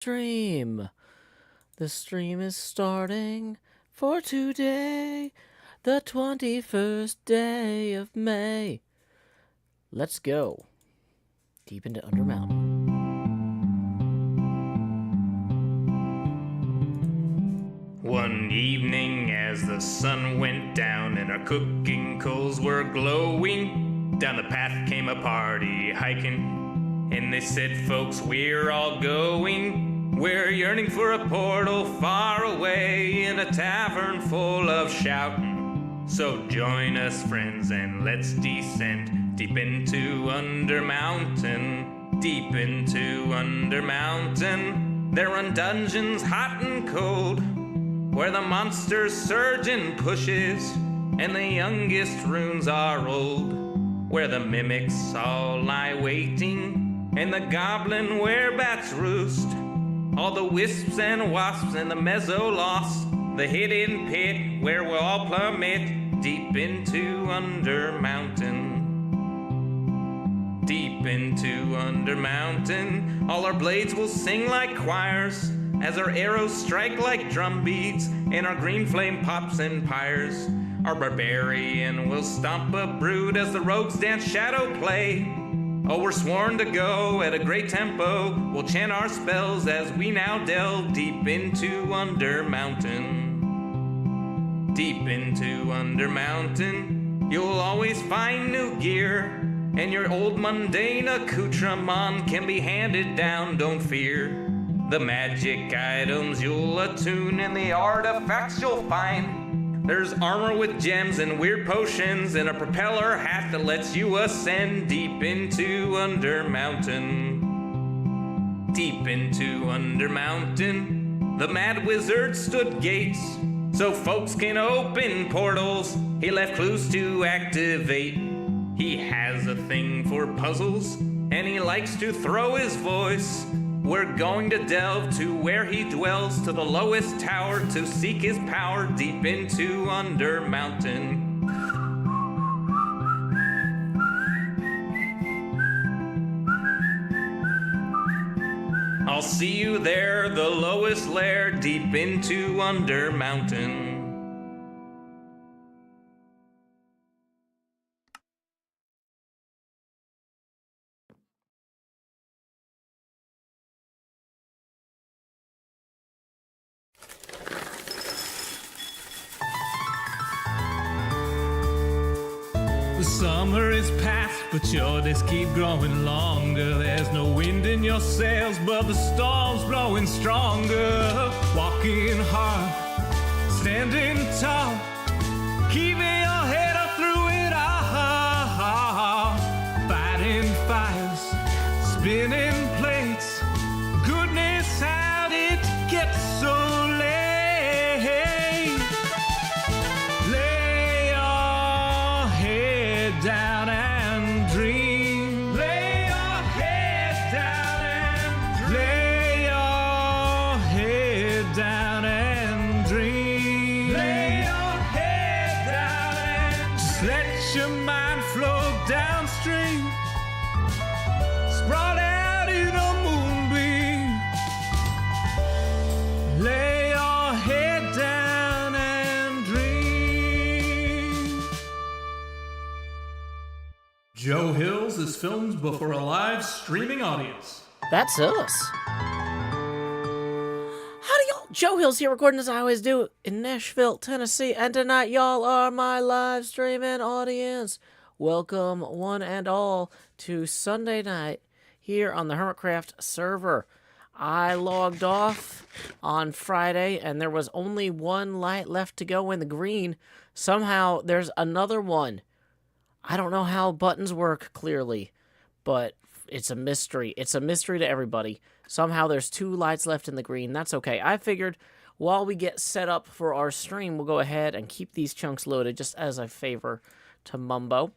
Stream. The stream is starting for today, the 21st day of May. Let's go deep into Undermountain. One evening as the sun went down and our cooking coals were glowing, down the path came a party hiking, and they said, folks, we're all going. We're yearning for a portal far away in a tavern full of shouting. So join us, friends, and let's descend deep into Undermountain, deep into Undermountain. There run dungeons hot and cold, where the monsters surge and pushes, and the youngest runes are old, where the mimics all lie waiting, and the goblin werebats roost, all the wisps and wasps and the mezzo lost, the hidden pit where we'll all plummet deep into Undermountain. Deep into Undermountain, all our blades will sing like choirs, as our arrows strike like drum beats, and our green flame pops and pyres. Our barbarian will stomp a brood as the rogues dance shadow play. Oh, we're sworn to go at a great tempo. We'll chant our spells as we now delve deep into Undermountain. Deep into Undermountain, you'll always find new gear, and your old mundane accoutrement can be handed down, don't fear. The magic items you'll attune and the artifacts you'll find. There's armor with gems and weird potions and a propeller hat that lets you ascend deep into Undermountain. Deep into Undermountain, the mad wizard stood gates so folks can open portals. He left clues to activate. He has a thing for puzzles and he likes to throw his voice. We're going to delve to where he dwells, to the lowest tower, to seek his power deep into Undermountain. I'll see you there, the lowest lair, deep into Undermountain. The summer is past, but your days keep growing longer. There's no wind in your sails, but the storm's blowing stronger. Walking hard, standing tall, keeping your head up through it all. Fighting fires, spinning plates. Goodness, how did it get so late? Down and dream. Lay your head down and dream. Lay your head down and dream. Lay your head down and just let your mind flow downstream. Spread out in a moonbeam. Lay your head down and dream. Joe Hills is filmed before a live streaming audience. That's us. Howdy, y'all. Joe Hills here, recording as I always do in Nashville, Tennessee. And tonight, y'all are my live streaming audience. Welcome, one and all, to Sunday night here on the HermitCraft server. I logged off on Friday, and there was only one light left to go in the green. Somehow, there's another one. I don't know how buttons work clearly, but it's a mystery. It's a mystery to everybody. Somehow there's two lights left in the green. That's okay. I figured while we get set up for our stream, we'll go ahead and keep these chunks loaded just as a favor to Mumbo.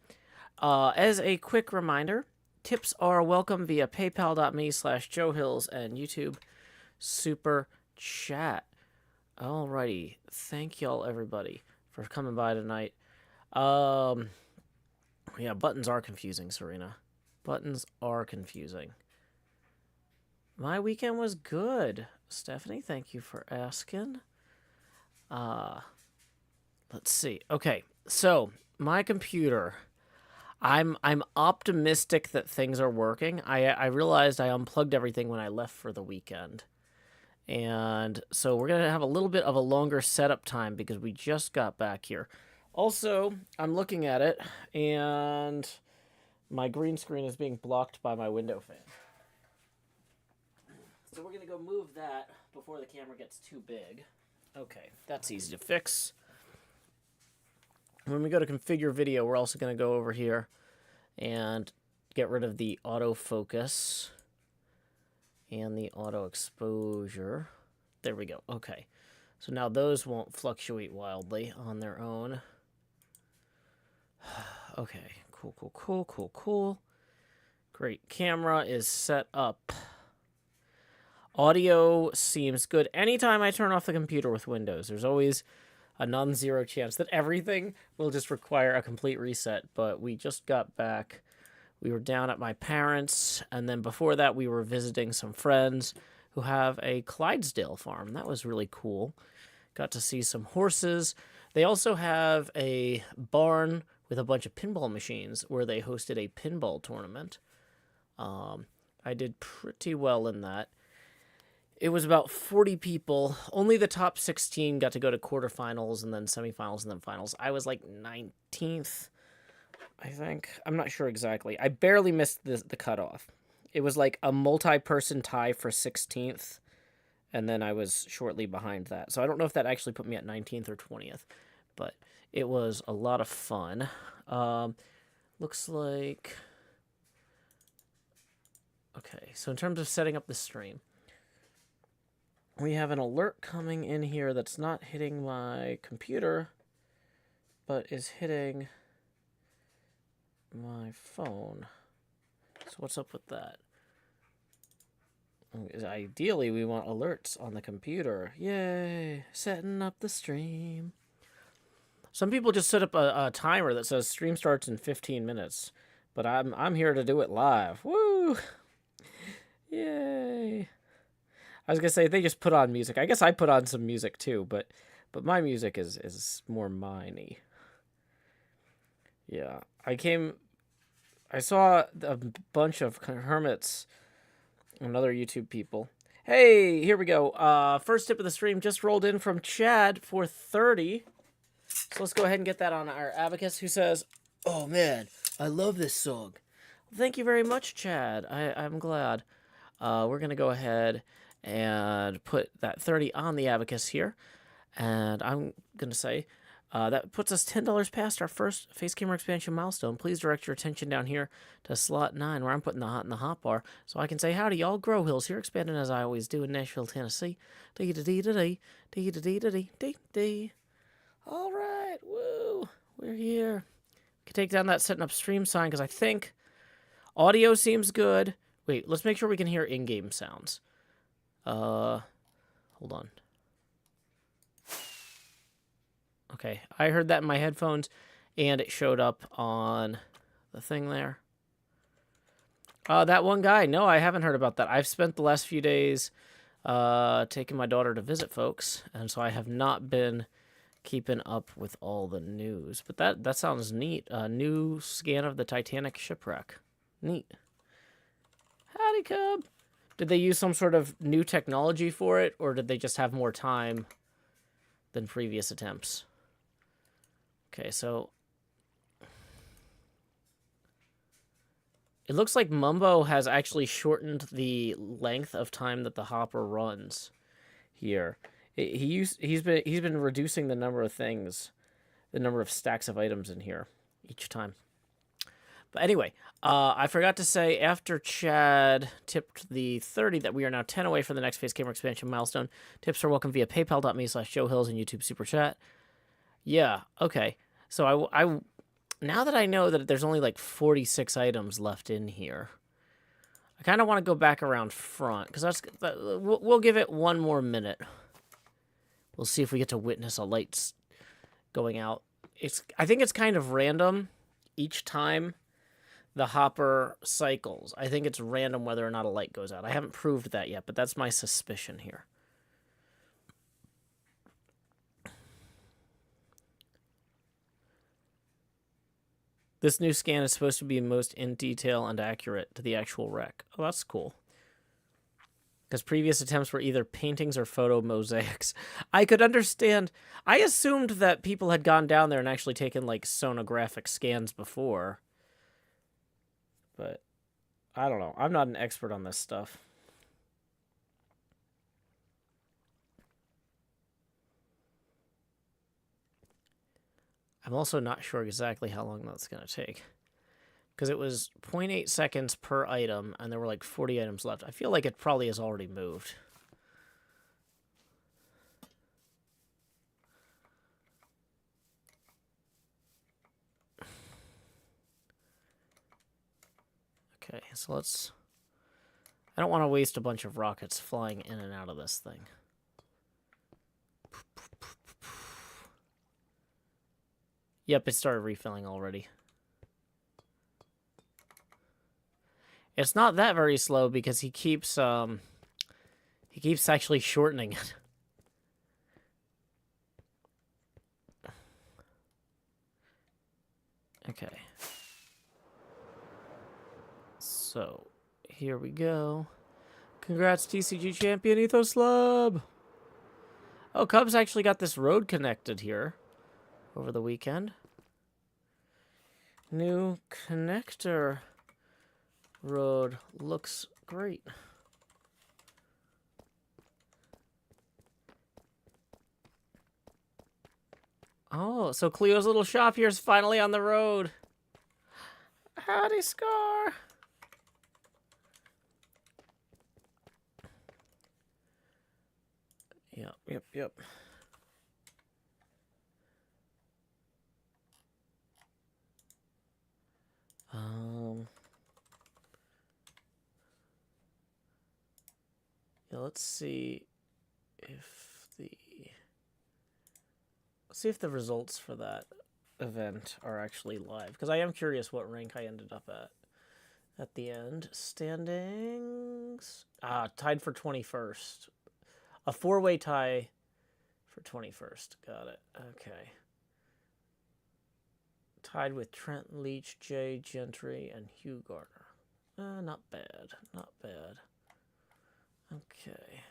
As a quick reminder, tips are welcome via paypal.me/JoeHills and YouTube Super Chat. Alrighty. Thank y'all, everybody, for coming by tonight. Yeah, buttons are confusing, Serena. Buttons are confusing. My weekend was good, Stephanie. Thank you for asking. Let's see. Okay, so my computer. I'm optimistic that things are working. I realized I unplugged everything when I left for the weekend. And so we're going to have a little bit of a longer setup time because we just got back here. Also, I'm looking at it and my green screen is being blocked by my window fan. So we're going to go move that before the camera gets too big. Okay, that's easy to fix. When we go to configure video, we're also going to go over here and get rid of the autofocus and the auto exposure. There we go. Okay. So now those won't fluctuate wildly on their own. Okay. Cool. Great. Camera is set up. Audio seems good. Anytime I turn off the computer with Windows, there's always a non-zero chance that everything will just require a complete reset. But we just got back. We were down at my parents', and then before that we were visiting some friends who have a Clydesdale farm. That was really cool. Got to see some horses. They also have a barn with a bunch of pinball machines where they hosted a pinball tournament. I did pretty well in that. It was about 40 people. Only the top 16 got to go to quarterfinals and then semifinals and then finals. I was like 19th, I think. I'm not sure exactly. I barely missed the cutoff. It was like a multi-person tie for 16th, and then I was shortly behind that. So I don't know if that actually put me at 19th or 20th, but it was a lot of fun. Looks like... Okay, so in terms of setting up the stream, we have an alert coming in here that's not hitting my computer, but is hitting my phone. So what's up with that? Ideally, we want alerts on the computer. Yay! Setting up the stream. Some people just set up a timer that says stream starts in 15 minutes, but I'm here to do it live. Woo! Yay! I was gonna say they just put on music. I guess I put on some music too, but my music is more miney. Yeah, I saw a bunch of hermits and other YouTube people. Hey, here we go. First tip of the stream just rolled in from Chad for 30. So let's go ahead and get that on our abacus, who says, "Oh man, I love this song." Thank you very much, Chad. I'm glad. We're gonna go ahead and put that 30 on the abacus here, and I'm gonna say that puts us $10 past our first face camera expansion milestone. Please direct your attention down here to slot 9, where I'm putting the hot in the hot bar, so I can say howdy, y'all. Grow Hills here, expanding as I always do in Nashville, Tennessee. Dee-da-dee-da-dee. All right, woo, we're here. Can take down that setting up stream sign because I think audio seems good. Wait, let's make sure we can hear in-game sounds. Hold on. Okay, I heard that in my headphones, and it showed up on the thing there. That one guy. No, I haven't heard about that. I've spent the last few days taking my daughter to visit folks, and so I have not been keeping up with all the news. But that sounds neat. New scan of the Titanic shipwreck. Neat. Howdy, Cub. Did they use some sort of new technology for it, or did they just have more time than previous attempts? Okay, so it looks like Mumbo has actually shortened the length of time that the hopper runs here. He's been reducing the number of things, the number of stacks of items in here each time. But anyway, I forgot to say, after Chad tipped the 30, that we are now 10 away from the next face camera expansion milestone. Tips are welcome via paypal.me/JoeHills and YouTube Super Chat. Yeah, okay. So I now that I know that there's only like 46 items left in here, I kind of want to go back around front, because we'll give it one more minute. We'll see if we get to witness a light going out. I think it's kind of random each time the hopper cycles. I think it's random whether or not a light goes out. I haven't proved that yet, but that's my suspicion here. This new scan is supposed to be most in detail and accurate to the actual wreck. Oh, that's cool. Because previous attempts were either paintings or photo mosaics. I could understand. I assumed that people had gone down there and actually taken, like, sonographic scans before. But I don't know. I'm not an expert on this stuff. I'm also not sure exactly how long that's going to take. Because it was 0.8 seconds per item, and there were like 40 items left. I feel like it probably has already moved. Okay, so let's... I don't want to waste a bunch of rockets flying in and out of this thing. Yep, it started refilling already. It's not that very slow because he keeps actually shortening it. Okay. So, here we go. Congrats, TCG champion Ethos Lab! Oh, Cubs actually got this road connected here over the weekend. New connector road looks great. Oh, so Cleo's little shop here is finally on the road. Howdy, Scar. Yep. Yeah, let's see if the results for that event are actually live, because I am curious what rank I ended up at the end. Standings. Tied for 21st. A 4-way tie for 21st. Got it. Okay. Tied with Trent Leach, Jay Gentry, and Hugh Gardner. Not bad. Not bad. Okay.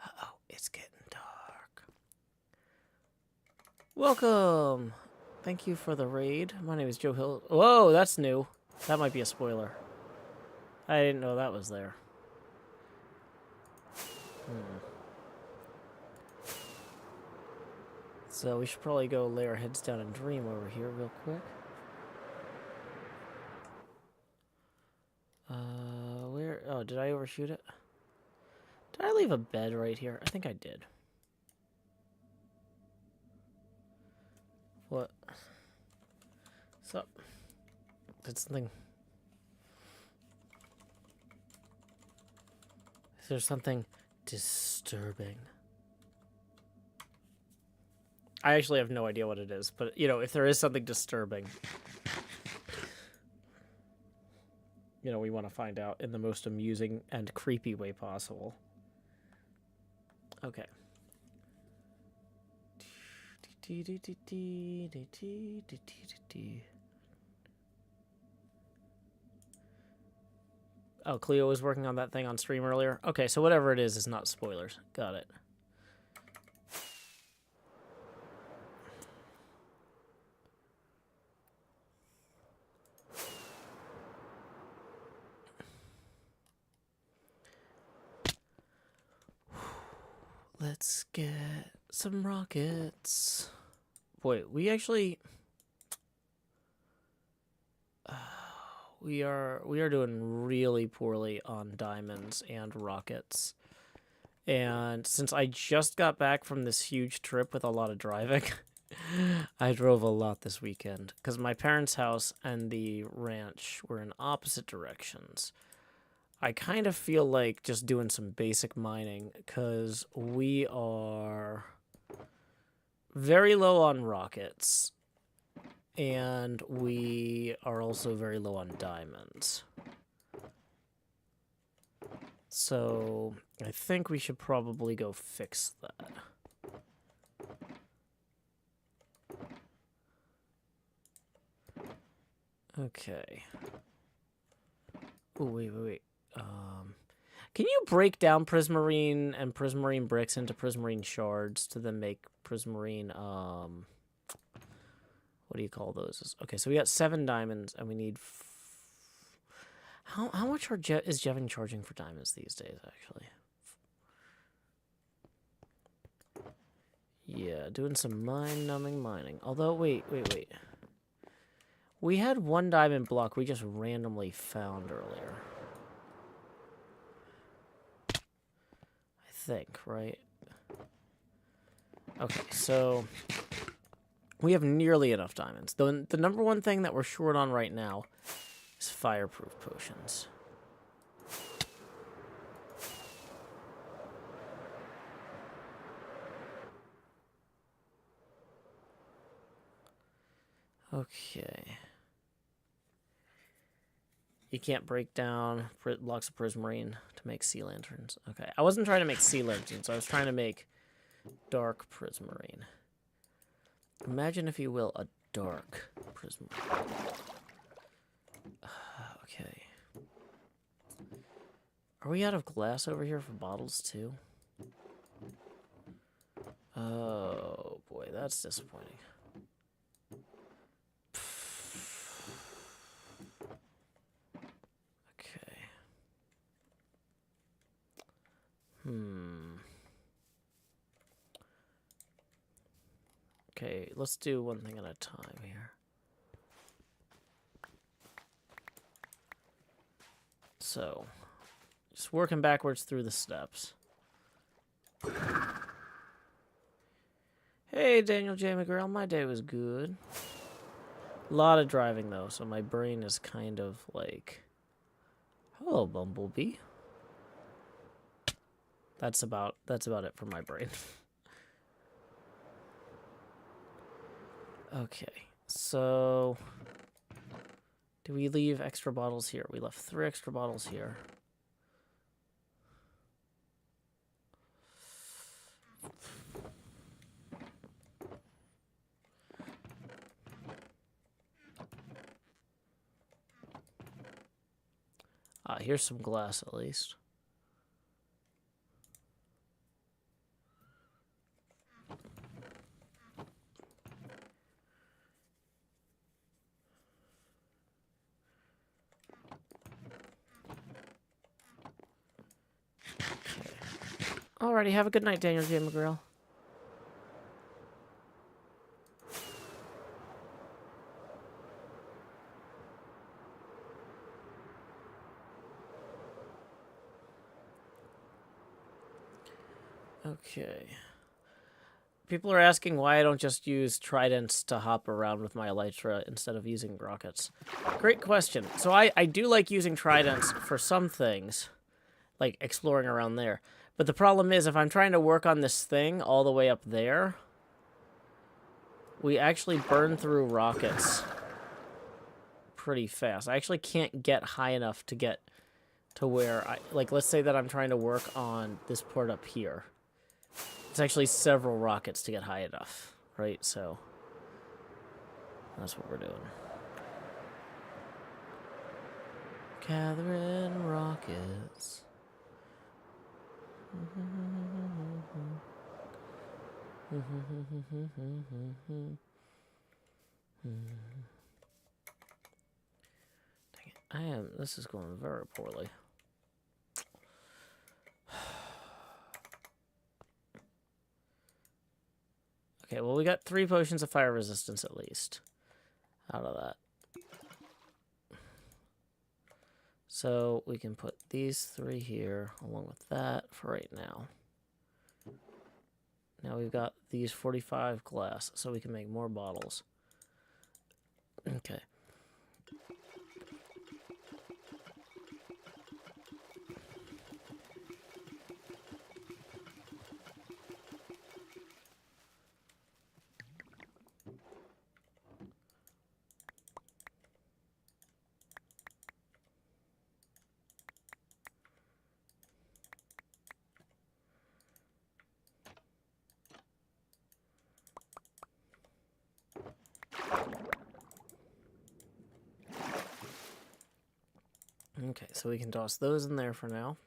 Uh-oh, it's getting dark. Welcome! Thank you for the raid. My name is Joe Hill. Whoa, that's new. That might be a spoiler. I didn't know that was there. So we should probably go lay our heads down and dream over here real quick. Where? Oh, did I overshoot it? Did I leave a bed right here? I think I did. What? What's up? Did something... Is there something disturbing? I actually have no idea what it is, but, you know, if there is something disturbing, you know, we want to find out in the most amusing and creepy way possible. Okay. Oh, Cleo was working on that thing on stream earlier. Okay, so whatever it is not spoilers. Got it. Let's get some rockets. Boy, we actually... We are doing really poorly on diamonds and rockets. And since I just got back from this huge trip with a lot of driving, I drove a lot this weekend. Because my parents' house and the ranch were in opposite directions. I kind of feel like just doing some basic mining, because we are very low on rockets. And we are also very low on diamonds. So I think we should probably go fix that. Okay. Oh, wait. Can you break down prismarine and prismarine bricks into prismarine shards to then make prismarine, what do you call those? Okay, so we got 7 diamonds, and we need... How much is Jevin charging for diamonds these days, actually? Yeah, doing some mind-numbing mining. Although, wait. We had 1 diamond block we just randomly found earlier. I think, right? Okay, so we have nearly enough diamonds. The number one thing that we're short on right now is fireproof potions. Okay. You can't break down blocks of prismarine to make sea lanterns. Okay, I wasn't trying to make sea lanterns. I was trying to make dark prismarine. Imagine, if you will, a dark prismarine. Okay. Are we out of glass over here for bottles, too? Oh, boy, that's disappointing. Okay. Okay, let's do one thing at a time here. So, just working backwards through the steps. Hey, Daniel J. McGrail, my day was good. A lot of driving, though, so my brain is kind of like... Hello, Bumblebee. That's about it for my brain. Okay, so... Do we leave extra bottles here? We left 3 extra bottles here. Here's some glass, at least. Okay. Alrighty, have a good night, Daniel J. McGrail. Okay. People are asking why I don't just use tridents to hop around with my elytra instead of using rockets. Great question. So I do like using tridents for some things, like exploring around there. But the problem is, if I'm trying to work on this thing all the way up there, we actually burn through rockets pretty fast. I actually can't get high enough to get to where like, let's say that I'm trying to work on this part up here. It's actually several rockets to get high enough, right? So that's what we're doing. Gathering rockets. Dang it. This is going very poorly. Okay, well, we got 3 potions of fire resistance at least out of that. So we can put these 3 here along with that for right now. Now we've got these 45 glass, so we can make more bottles. Okay. Okay, so we can toss those in there for now.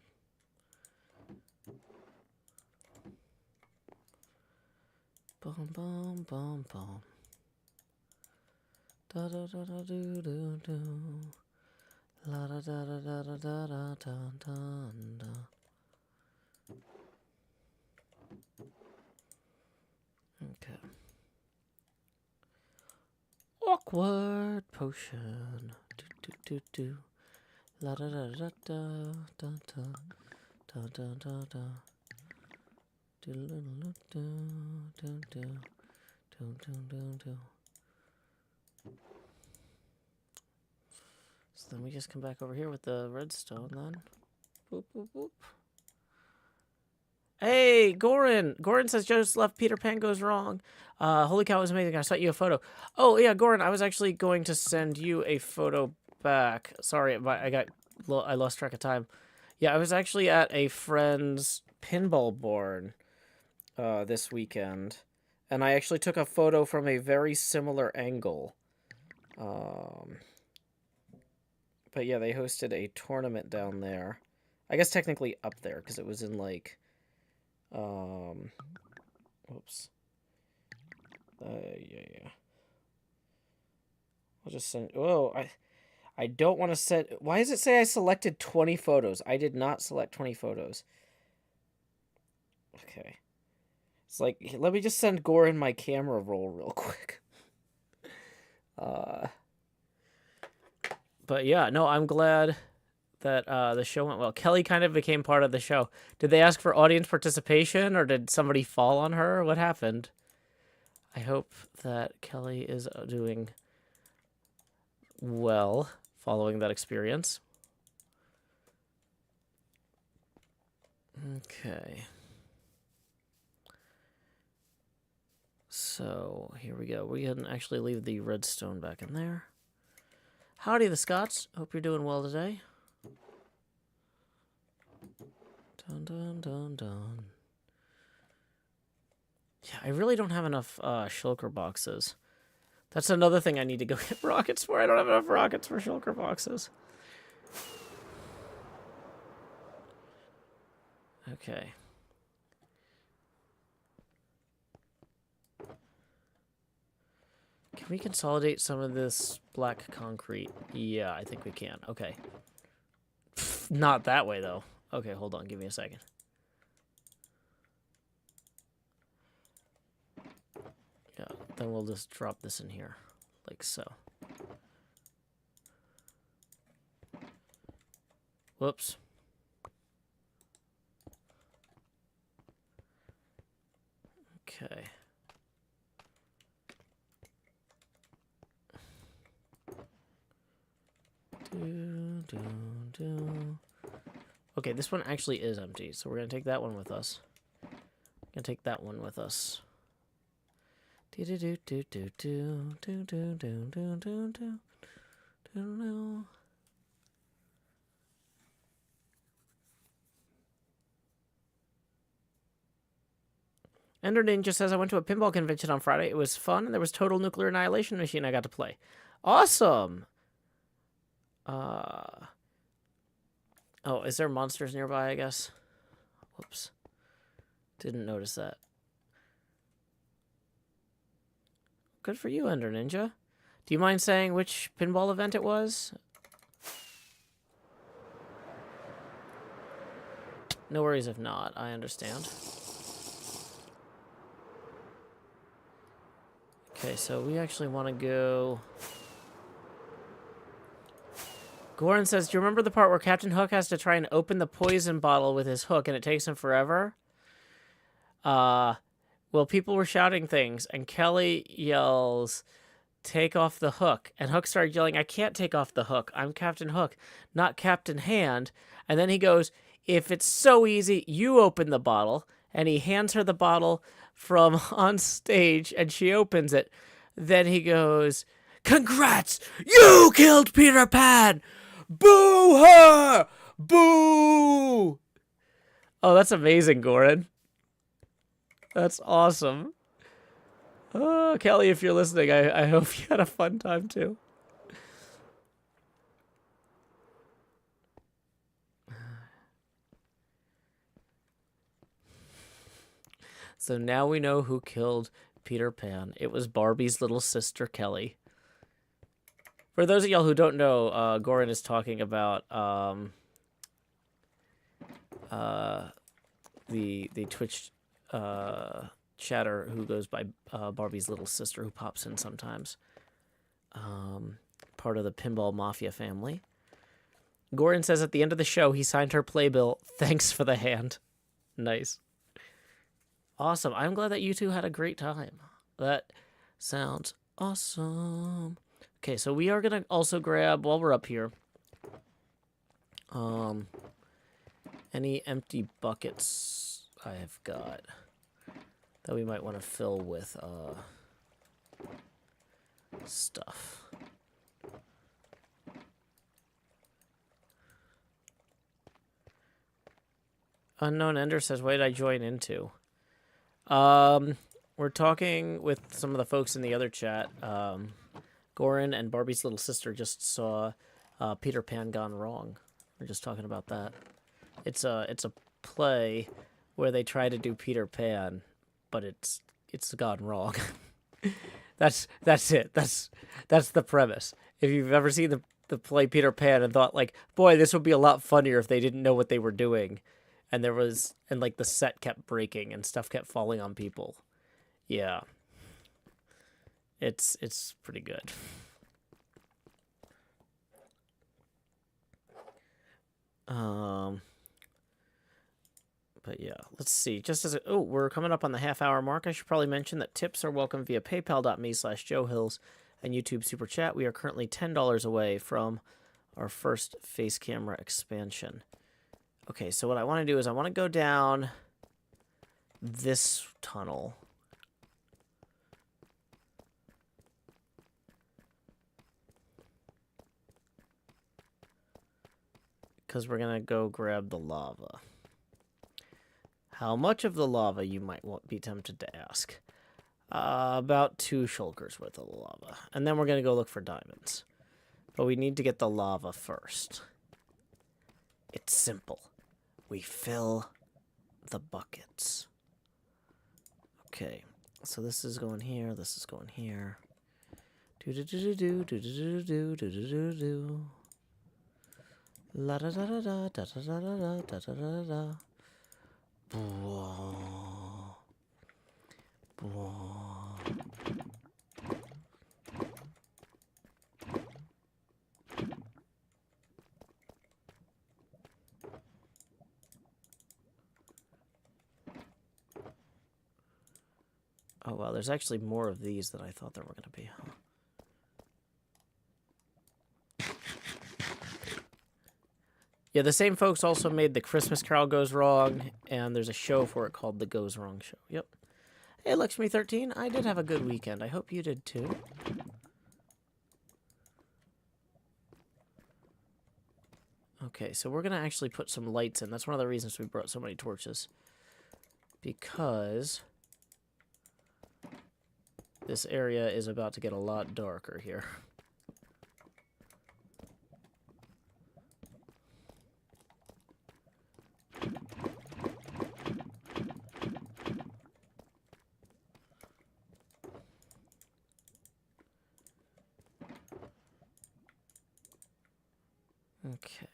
Bum bum bum bum. Da da da da do do do. La da da da da da da da da da. Okay. Awkward potion. Do do do do. La da da da da da da da da da da. Do do do do do do do do do. So then we just come back over here with the redstone then. Boop boop boop. Hey, Goran! Goran says just left Peter Pan goes wrong. Holy cow, it was amazing. I sent you a photo. Oh, yeah, Goran, I was actually going to send you a photo back. Sorry, I lost track of time. Yeah, I was actually at a friend's pinball barn this weekend, and I actually took a photo from a very similar angle. But yeah, they hosted a tournament down there. I guess technically up there, because it was in, like... Whoops. Yeah. I'll just send... Whoa, I don't want to send... Why does it say I selected 20 photos? I did not select 20 photos. Okay. It's like, let me just send Goran my camera roll real quick. But yeah, no, I'm glad that the show went well. Kelly kind of became part of the show. Did they ask for audience participation, or did somebody fall on her? What happened? I hope that Kelly is doing well following that experience. Okay. So, here we go. We can actually leave the redstone back in there. Howdy, the Scots. Hope you're doing well today. Dun dun dun dun. Yeah, I really don't have enough shulker boxes. That's another thing I need to go get rockets for. I don't have enough rockets for shulker boxes. Okay. Can we consolidate some of this black concrete? Yeah, I think we can. Okay. Pfft, not that way, though. Okay, hold on. Give me a second. Yeah, then we'll just drop this in here, like so. Whoops. Okay. Okay, this one actually is empty, so we're gonna take that one with us. Gonna take that one with us. Ender Ninja says, I went to a pinball convention on Friday. It was fun, and there was Total Nuclear Annihilation Machine I got to play. Awesome! Oh, is there monsters nearby, I guess? Whoops. Didn't notice that. Good for you, Ender Ninja. Do you mind saying which pinball event it was? No worries if not, I understand. Okay, so we actually want to go... Goran says, do you remember the part where Captain Hook has to try and open the poison bottle with his hook and it takes him forever? Well, people were shouting things, and Kelly yells, take off the hook. And Hook started yelling, I can't take off the hook. I'm Captain Hook, not Captain Hand. And then he goes, if it's so easy, you open the bottle. And he hands her the bottle from on stage, and she opens it. Then he goes, congrats! You killed Peter Pan! Boo her! Boo! Oh, that's amazing, Goran. That's awesome. Oh, Kelly, if you're listening, I hope you had a fun time, too. So now we know who killed Peter Pan. It was Barbie's little sister, Kelly. For those of y'all who don't know, Goran is talking about the Twitch chatter who goes by Barbie's little sister, who pops in sometimes. Part of the Pinball Mafia family. Goran says at the end of the show he signed her playbill. Thanks for the hand. Nice. Awesome. I'm glad that you two had a great time. That sounds awesome. Okay, so we are going to also grab, while we're up here, any empty buckets I have got that we might want to fill with stuff. Unknown Ender says, what did I join into? We're talking with some of the folks in the other chat. Goran and Barbie's little sister just saw Peter Pan Gone Wrong. We're just talking about that. It's a play where they try to do Peter Pan, but it's gone wrong. That's it. That's the premise. If you've ever seen the play Peter Pan and thought like, boy, this would be a lot funnier if they didn't know what they were doing. And like the set kept breaking and stuff kept falling on people. Yeah. It's pretty good. But yeah, let's see. Just as we're coming up on the half-hour mark, I should probably mention that tips are welcome via paypal.me/JoeHills and YouTube Super Chat. We are currently $10 away from our first face camera expansion. Okay, so what I want to do is I want to go down this tunnel. Because we're going to go grab the lava. How much of the lava, you might be tempted to ask? About 2 shulkers worth of lava. And then we're going to go look for diamonds. But we need to get the lava first. It's simple. We fill the buckets. Okay, so this is going here, this is going here. Do-do-do-do-do, do-do-do-do, do-do-do-do. La-da-da-da-da, da-da-da-da-da, da-da-da-da. Bwah. Bwah. Oh, wow, there's actually more of these than I thought there were going to be, huh? Yeah, the same folks also made The Christmas Carol Goes Wrong, and there's a show for it called The Goes Wrong Show. Yep. Hey, Lakshmi13, I did have a good weekend. I hope you did, too. Okay, so we're going to actually put some lights in. That's one of the reasons we brought so many torches. Because this area is about to get a lot darker here. Okay.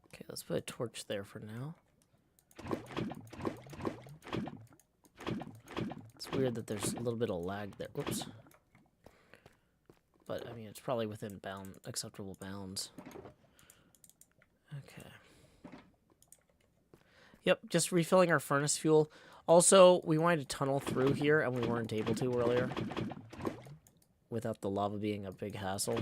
Okay, let's put a torch there for now. It's weird that there's a little bit of lag there. Whoops. But, I mean, it's probably within acceptable bounds. Okay. Yep, just refilling our furnace fuel. Also, we wanted to tunnel through here, and we weren't able to earlier. Without the lava being a big hassle.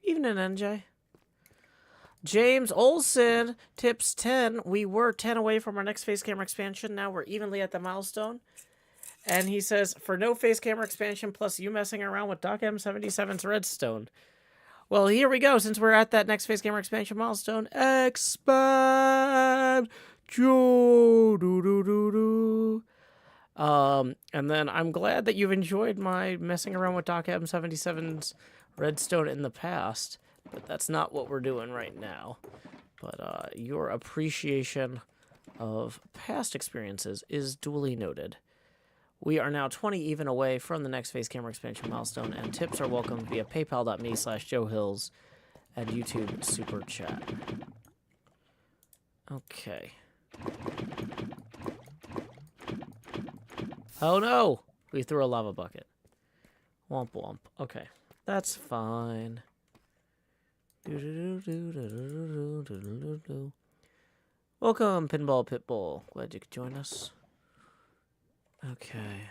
Evening, NJ. James Olson tips 10. We were 10 away from our next face camera expansion. Now we're evenly at the milestone. And he says, for no face camera expansion plus you messing around with Doc M77's redstone. Well, here we go. Since we're at that next face camera expansion milestone, expand. Do, do, do, do. And then I'm glad that you've enjoyed my messing around with Doc M77's redstone in the past, but that's not what we're doing right now. But your appreciation of past experiences is duly noted. We are now 20 even away from the next phase camera expansion milestone, and tips are welcome via paypal.me/JoeHills and YouTube Super Chat. Okay. Oh no! We threw a lava bucket. Womp womp. Okay. That's fine. Welcome, Pinball Pitbull. Glad you could join us. Okay.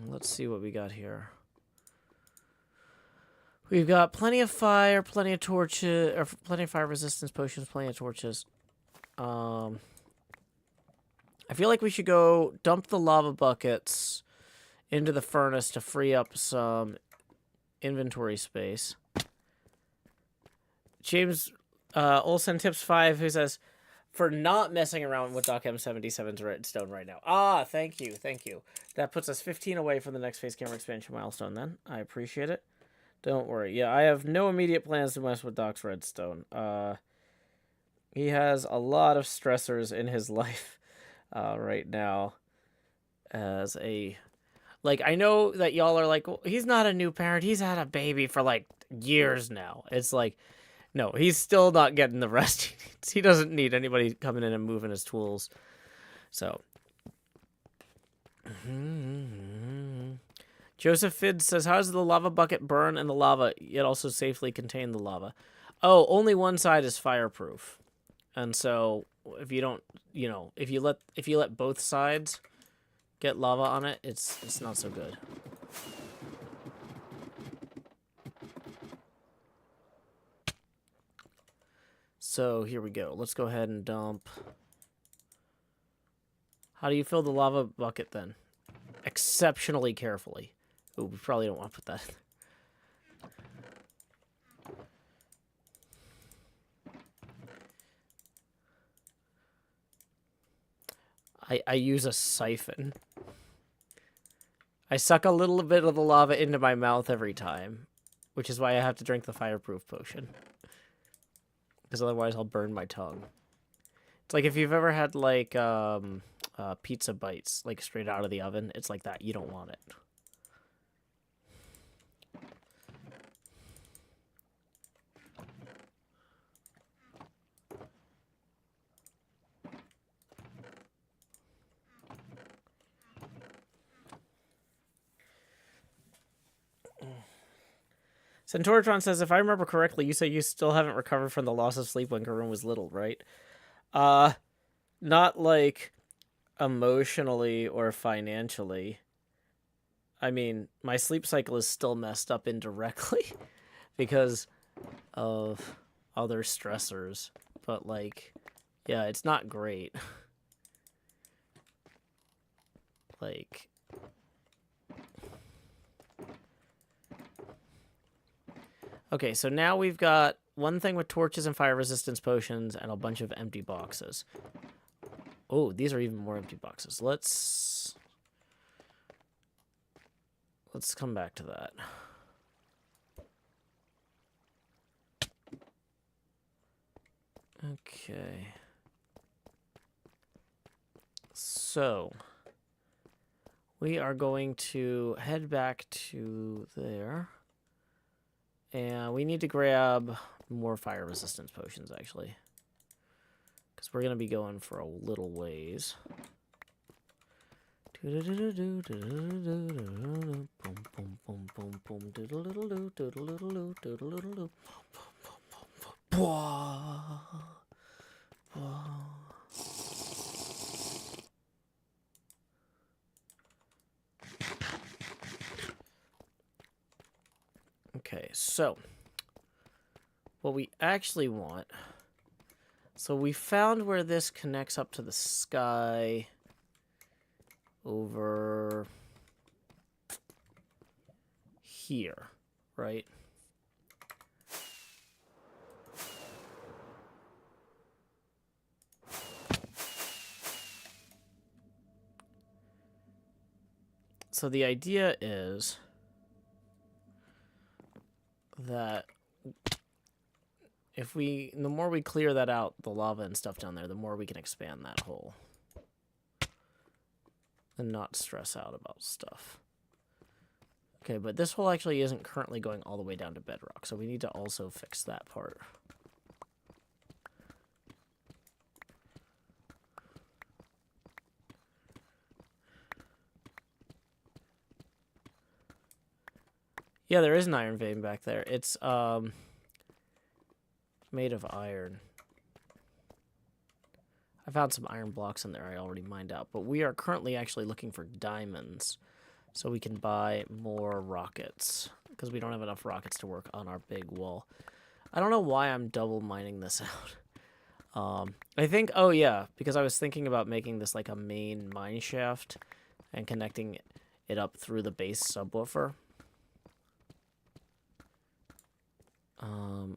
Let's see what we got here. We've got plenty of fire, plenty of torches, or plenty of fire resistance potions, plenty of torches. I feel like we should go dump the lava buckets into the furnace to free up some inventory space. James Olsen tips 5, who says, for not messing around with Doc M77's redstone right now. Ah, thank you, thank you. That puts us 15 away from the next phase camera expansion milestone then. I appreciate it. Don't worry. Yeah, I have no immediate plans to mess with Doc's redstone. He has a lot of stressors in his life right now as a... Like, I know that y'all are like, well, he's not a new parent. He's had a baby for, like, years now. It's like, no, he's still not getting the rest he needs. He doesn't need anybody coming in and moving his tools. So. Joseph Fid says, how does the lava bucket burn in the lava, yet also safely contain the lava? Oh, only one side is fireproof. And so, if you don't, you know, if you let both sides get lava on it, it's not so good. So here we go. Let's go ahead and dump. How do you fill the lava bucket then? Exceptionally carefully. Oh, we probably don't want to put that in. I use a siphon. I suck a little bit of the lava into my mouth every time, which is why I have to drink the fireproof potion. Because otherwise I'll burn my tongue. It's like if you've ever had, like, pizza bites, like, straight out of the oven. It's like that. You don't want it. Centauratron says, if I remember correctly, you say you still haven't recovered from the loss of sleep when Karun was little, right? Not, like, emotionally or financially. I mean, my sleep cycle is still messed up indirectly because of other stressors. But, like, yeah, it's not great. Like... Okay, so now we've got one thing with torches and fire resistance potions and a bunch of empty boxes. Oh, these are even more empty boxes. Let's come back to that. Okay. So, we are going to head back to there. And we need to grab more fire resistance potions, actually. Because we're going to be going for a little ways. Okay, so what we actually want, so we found where this connects up to the sky over here, right? So the idea is that the more we clear that out, the lava and stuff down there, the more we can expand that hole. And not stress out about stuff. Okay, but this hole actually isn't currently going all the way down to bedrock, so we need to also fix that part. Yeah, there is an iron vein back there. It's made of iron. I found some iron blocks in there I already mined out, but we are currently actually looking for diamonds so we can buy more rockets because we don't have enough rockets to work on our big wall. I don't know why I'm double mining this out. I think, oh yeah, because I was thinking about making this like a main mine shaft and connecting it up through the base subwoofer.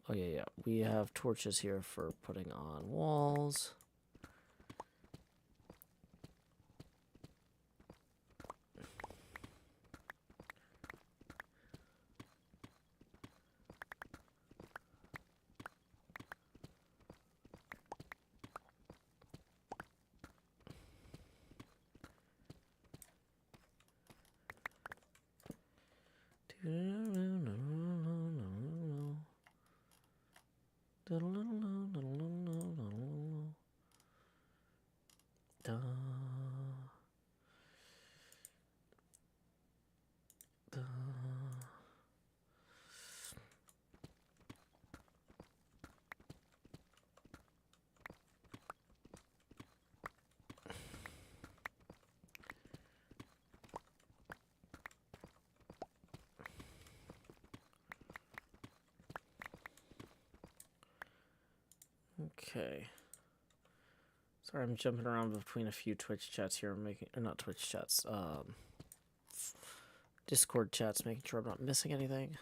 Oh yeah, we have torches here for putting on walls. Okay. Sorry, I'm jumping around between a few Twitch chats here, or not Twitch chats, Discord chats, making sure I'm not missing anything.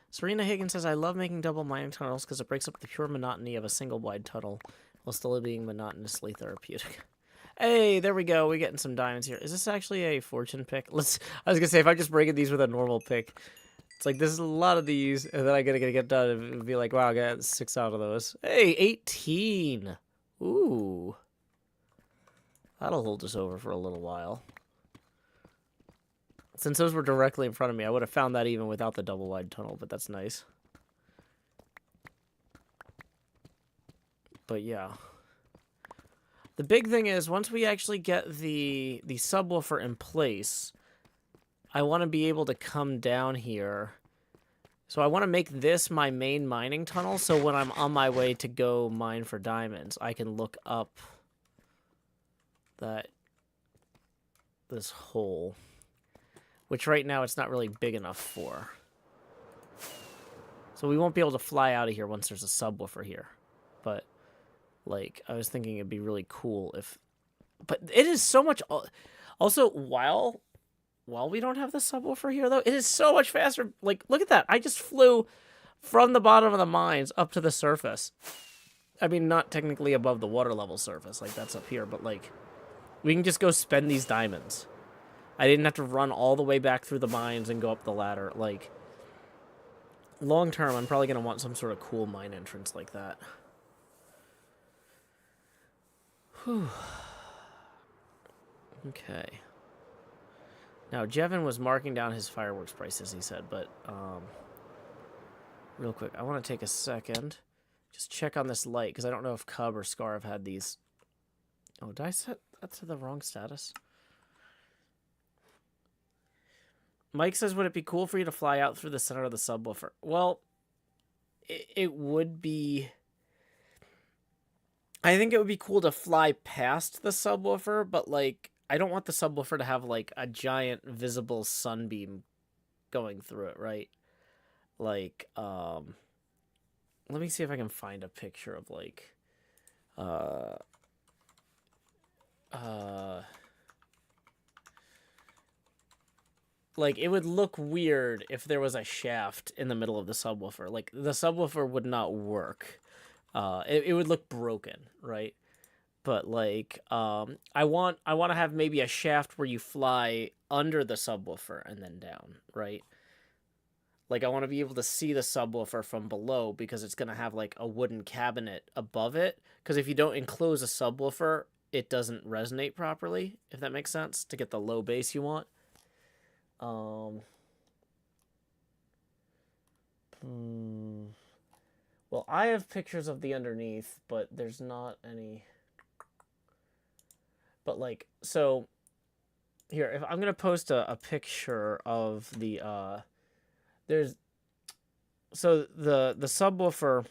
Serena Higgins says, I love making double mining tunnels because it breaks up the pure monotony of a single wide tunnel while still being monotonously therapeutic. Hey, there we go. We're getting some diamonds here. Is this actually a fortune pick? I was going to say, if I just break these with a normal pick, it's like, this is a lot of these, and then I gotta get done and be like, wow, I got 6 out of those. Hey, 18! Ooh. That'll hold us over for a little while. Since those were directly in front of me, I would have found that even without the double wide tunnel, but that's nice. But yeah. The big thing is, once we actually get the subwoofer in place, I want to be able to come down here. So I want to make this my main mining tunnel, so when I'm on my way to go mine for diamonds, I can look up this hole. Which right now it's not really big enough for. So we won't be able to fly out of here once there's a subwoofer here. But, like, I was thinking it'd be really cool if... But it is so much... Also, while we don't have the subwoofer here, though, it is so much faster. Like, look at that. I just flew from the bottom of the mines up to the surface. I mean, not technically above the water level surface. Like, that's up here. But, like, we can just go spend these diamonds. I didn't have to run all the way back through the mines and go up the ladder. Like, long term, I'm probably going to want some sort of cool mine entrance like that. Whew. Okay. Now, Jevin was marking down his fireworks prices, he said, but, real quick, I want to take a second, just check on this light, because I don't know if Cub or Scar have had these. Oh, did I set that to the wrong status? Mike says, would it be cool for you to fly out through the center of the subwoofer? Well, it would be... I think it would be cool to fly past the subwoofer, but, like, I don't want the subwoofer to have, like, a giant visible sunbeam going through it, right? Like, let me see if I can find a picture of, like, like, it would look weird if there was a shaft in the middle of the subwoofer. Like, the subwoofer would not work. It would look broken, right? but like I want to have maybe a shaft where you fly under the subwoofer and then down, right? Like I want to be able to see the subwoofer from below because it's going to have like a wooden cabinet above it, because if you don't enclose a subwoofer, it doesn't resonate properly, if that makes sense, to get the low bass you want. Well, I have pictures of the underneath, but there's not any. But like, so here, if I'm gonna post a picture of the there's so the subwoofer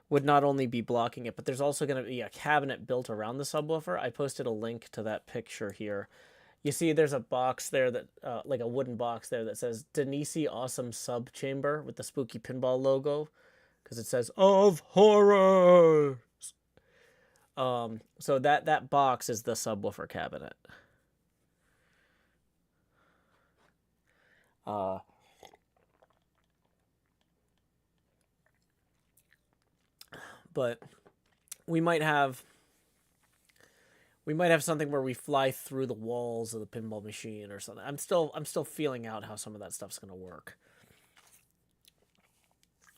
would not only be blocking it, but there's also gonna be a cabinet built around the subwoofer. I posted a link to that picture here. You see, there's a box there that, like a wooden box there that says Denise Awesome Sub Chamber with the spooky pinball logo, because it says of horror. So that box is the subwoofer cabinet. But we might have something where we fly through the walls of the pinball machine or something. I'm still feeling out how some of that stuff's gonna work.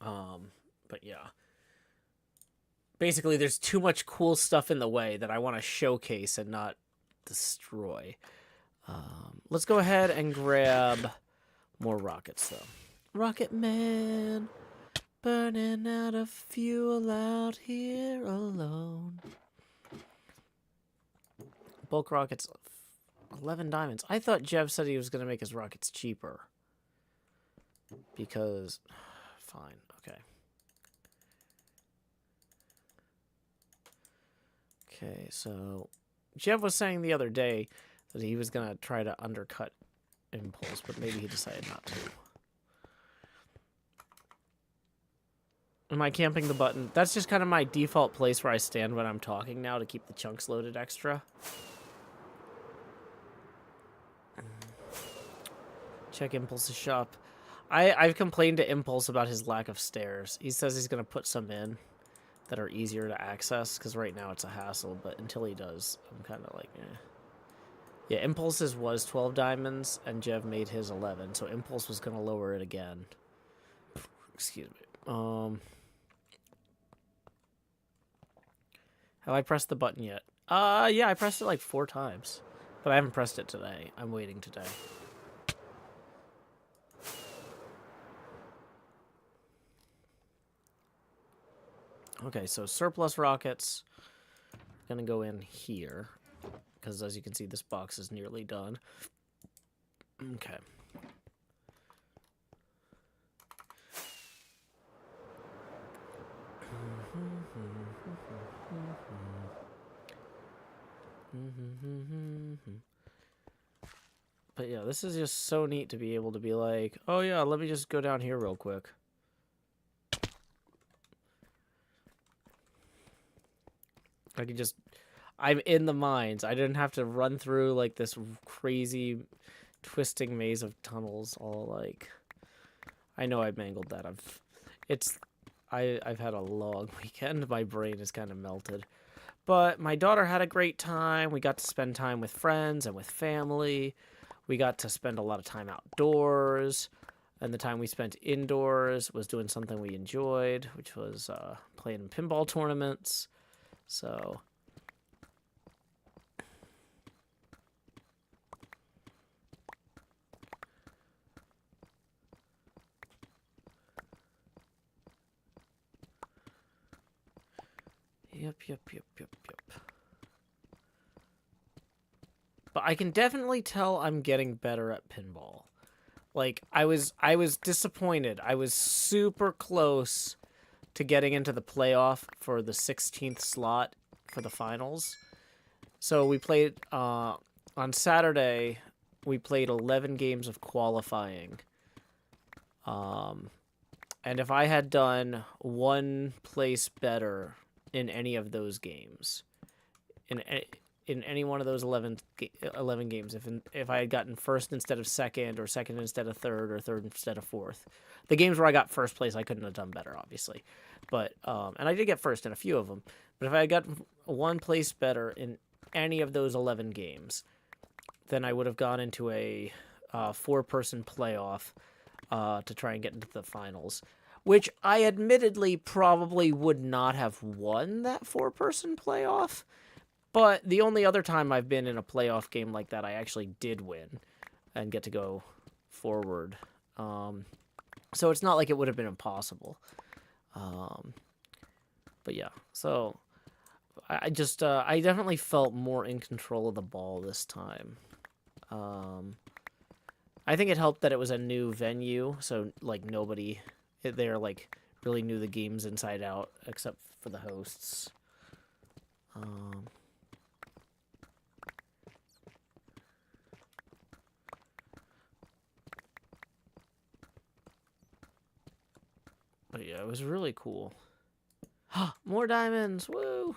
But yeah. Basically, there's too much cool stuff in the way that I want to showcase and not destroy. Let's go ahead and grab more rockets, though. Rocket Man, burning out of fuel out here alone. Bulk rockets, 11 diamonds. I thought Jeff said he was going to make his rockets cheaper. Because, fine, okay. Okay, so Jeff was saying the other day that he was going to try to undercut Impulse, but maybe he decided not to. Am I camping the button? That's just kind of my default place where I stand when I'm talking now to keep the chunks loaded extra. Check Impulse's shop. I've complained to Impulse about his lack of stairs. He says he's going to put some in that are easier to access, because right now it's a hassle, but until he does, I'm kind of like, eh. Yeah, Impulse's was 12 diamonds, and Jev made his 11, so Impulse was going to lower it again. Excuse me. Have I pressed the button yet? Yeah, I pressed it like 4 times, but I haven't pressed it today. I'm waiting today. Okay, so surplus rockets are gonna go in here, because as you can see, this box is nearly done. Okay. But yeah, this is just so neat to be able to be like, oh yeah, let me just go down here real quick. I can just, I'm in the mines. I didn't have to run through like this crazy twisting maze of tunnels all like, I know I mangled that. I've had a long weekend. My brain is kind of melted. But my daughter had a great time. We got to spend time with friends and with family. We got to spend a lot of time outdoors. And the time we spent indoors was doing something we enjoyed, which was playing pinball tournaments. So Yep. But I can definitely tell I'm getting better at pinball. Like I was disappointed. I was super close to getting into the playoff for the 16th slot for the finals. So we played on Saturday. We played 11 games of qualifying. And if I had done one place better in any of those games, in any one of those 11 games, if I had gotten first instead of second, or second instead of third, or third instead of fourth. The games where I got first place, I couldn't have done better, obviously. But and I did get first in a few of them. But if I had gotten one place better in any of those 11 games, then I would have gone into a 4-person playoff to try and get into the finals, which I admittedly probably would not have won that 4-person playoff. But the only other time I've been in a playoff game like that, I actually did win and get to go forward. So it's not like it would have been impossible. But yeah, so I definitely felt more in control of the ball this time. I think it helped that it was a new venue, so like nobody there like really knew the games inside out except for the hosts. But yeah, it was really cool. More diamonds! Woo!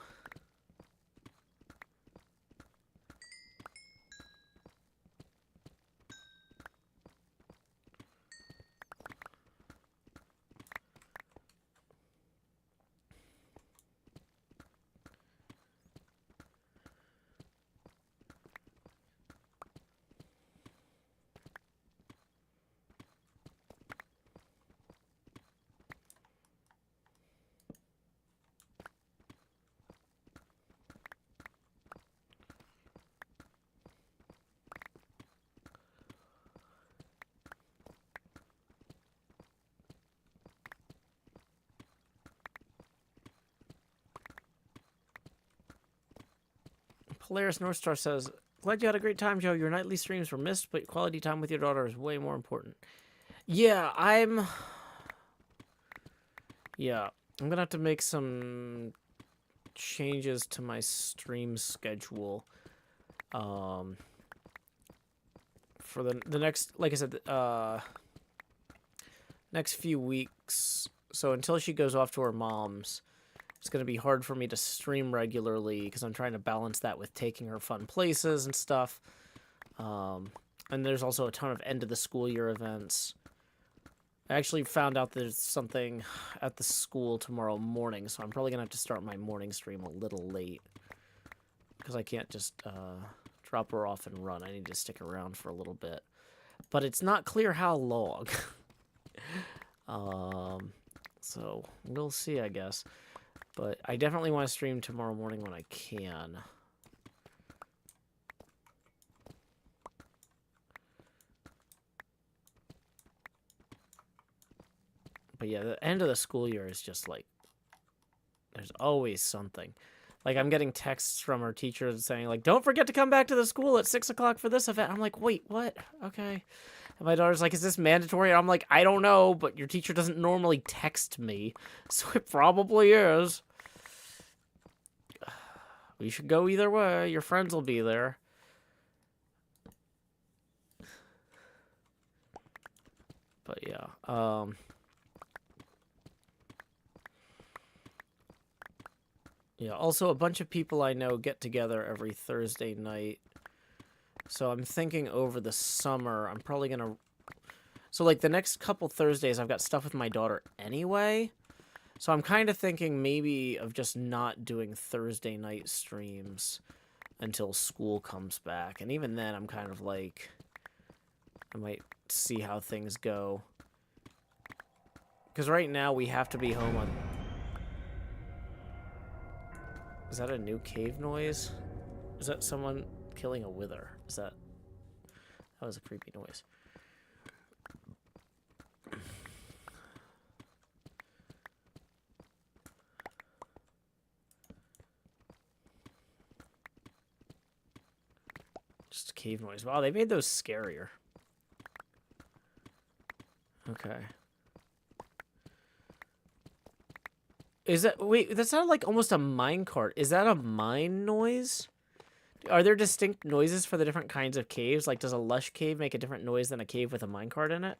Polaris North Star says, glad you had a great time, Joe. Your nightly streams were missed, but quality time with your daughter is way more important. Yeah, I'm gonna have to make some changes to my stream schedule. For the next, like I said, next few weeks. So until she goes off to her mom's, it's going to be hard for me to stream regularly because I'm trying to balance that with taking her fun places and stuff. And there's also a ton of end of the school year events. I actually found out there's something at the school tomorrow morning, so I'm probably going to have to start my morning stream a little late because I can't just drop her off and run. I need to stick around for a little bit. But it's not clear how long. So we'll see, I guess. But I definitely want to stream tomorrow morning when I can. But yeah, the end of the school year is just like, there's always something. Like, I'm getting texts from our teachers saying, like, don't forget to come back to the school at 6 o'clock for this event. I'm like, wait, what? Okay. And my daughter's like, is this mandatory? I'm like, I don't know, but your teacher doesn't normally text me, so it probably is. We should go either way. Your friends will be there. But yeah, yeah, also a bunch of people I know get together every Thursday night. So I'm thinking over the summer, I'm probably gonna... So like the next couple Thursdays, I've got stuff with my daughter anyway. So I'm kind of thinking maybe of just not doing Thursday night streams until school comes back. And even then, I'm kind of like, I might see how things go. Because right now, we have to be home on... Is that a new cave noise? Is that someone killing a wither? Is that... That was a creepy noise. Just cave noise. Wow, they made those scarier. Okay. Is that... Wait, that sounded like almost a minecart. Is that a mine noise? Are there distinct noises for the different kinds of caves? Like, does a lush cave make a different noise than a cave with a minecart in it?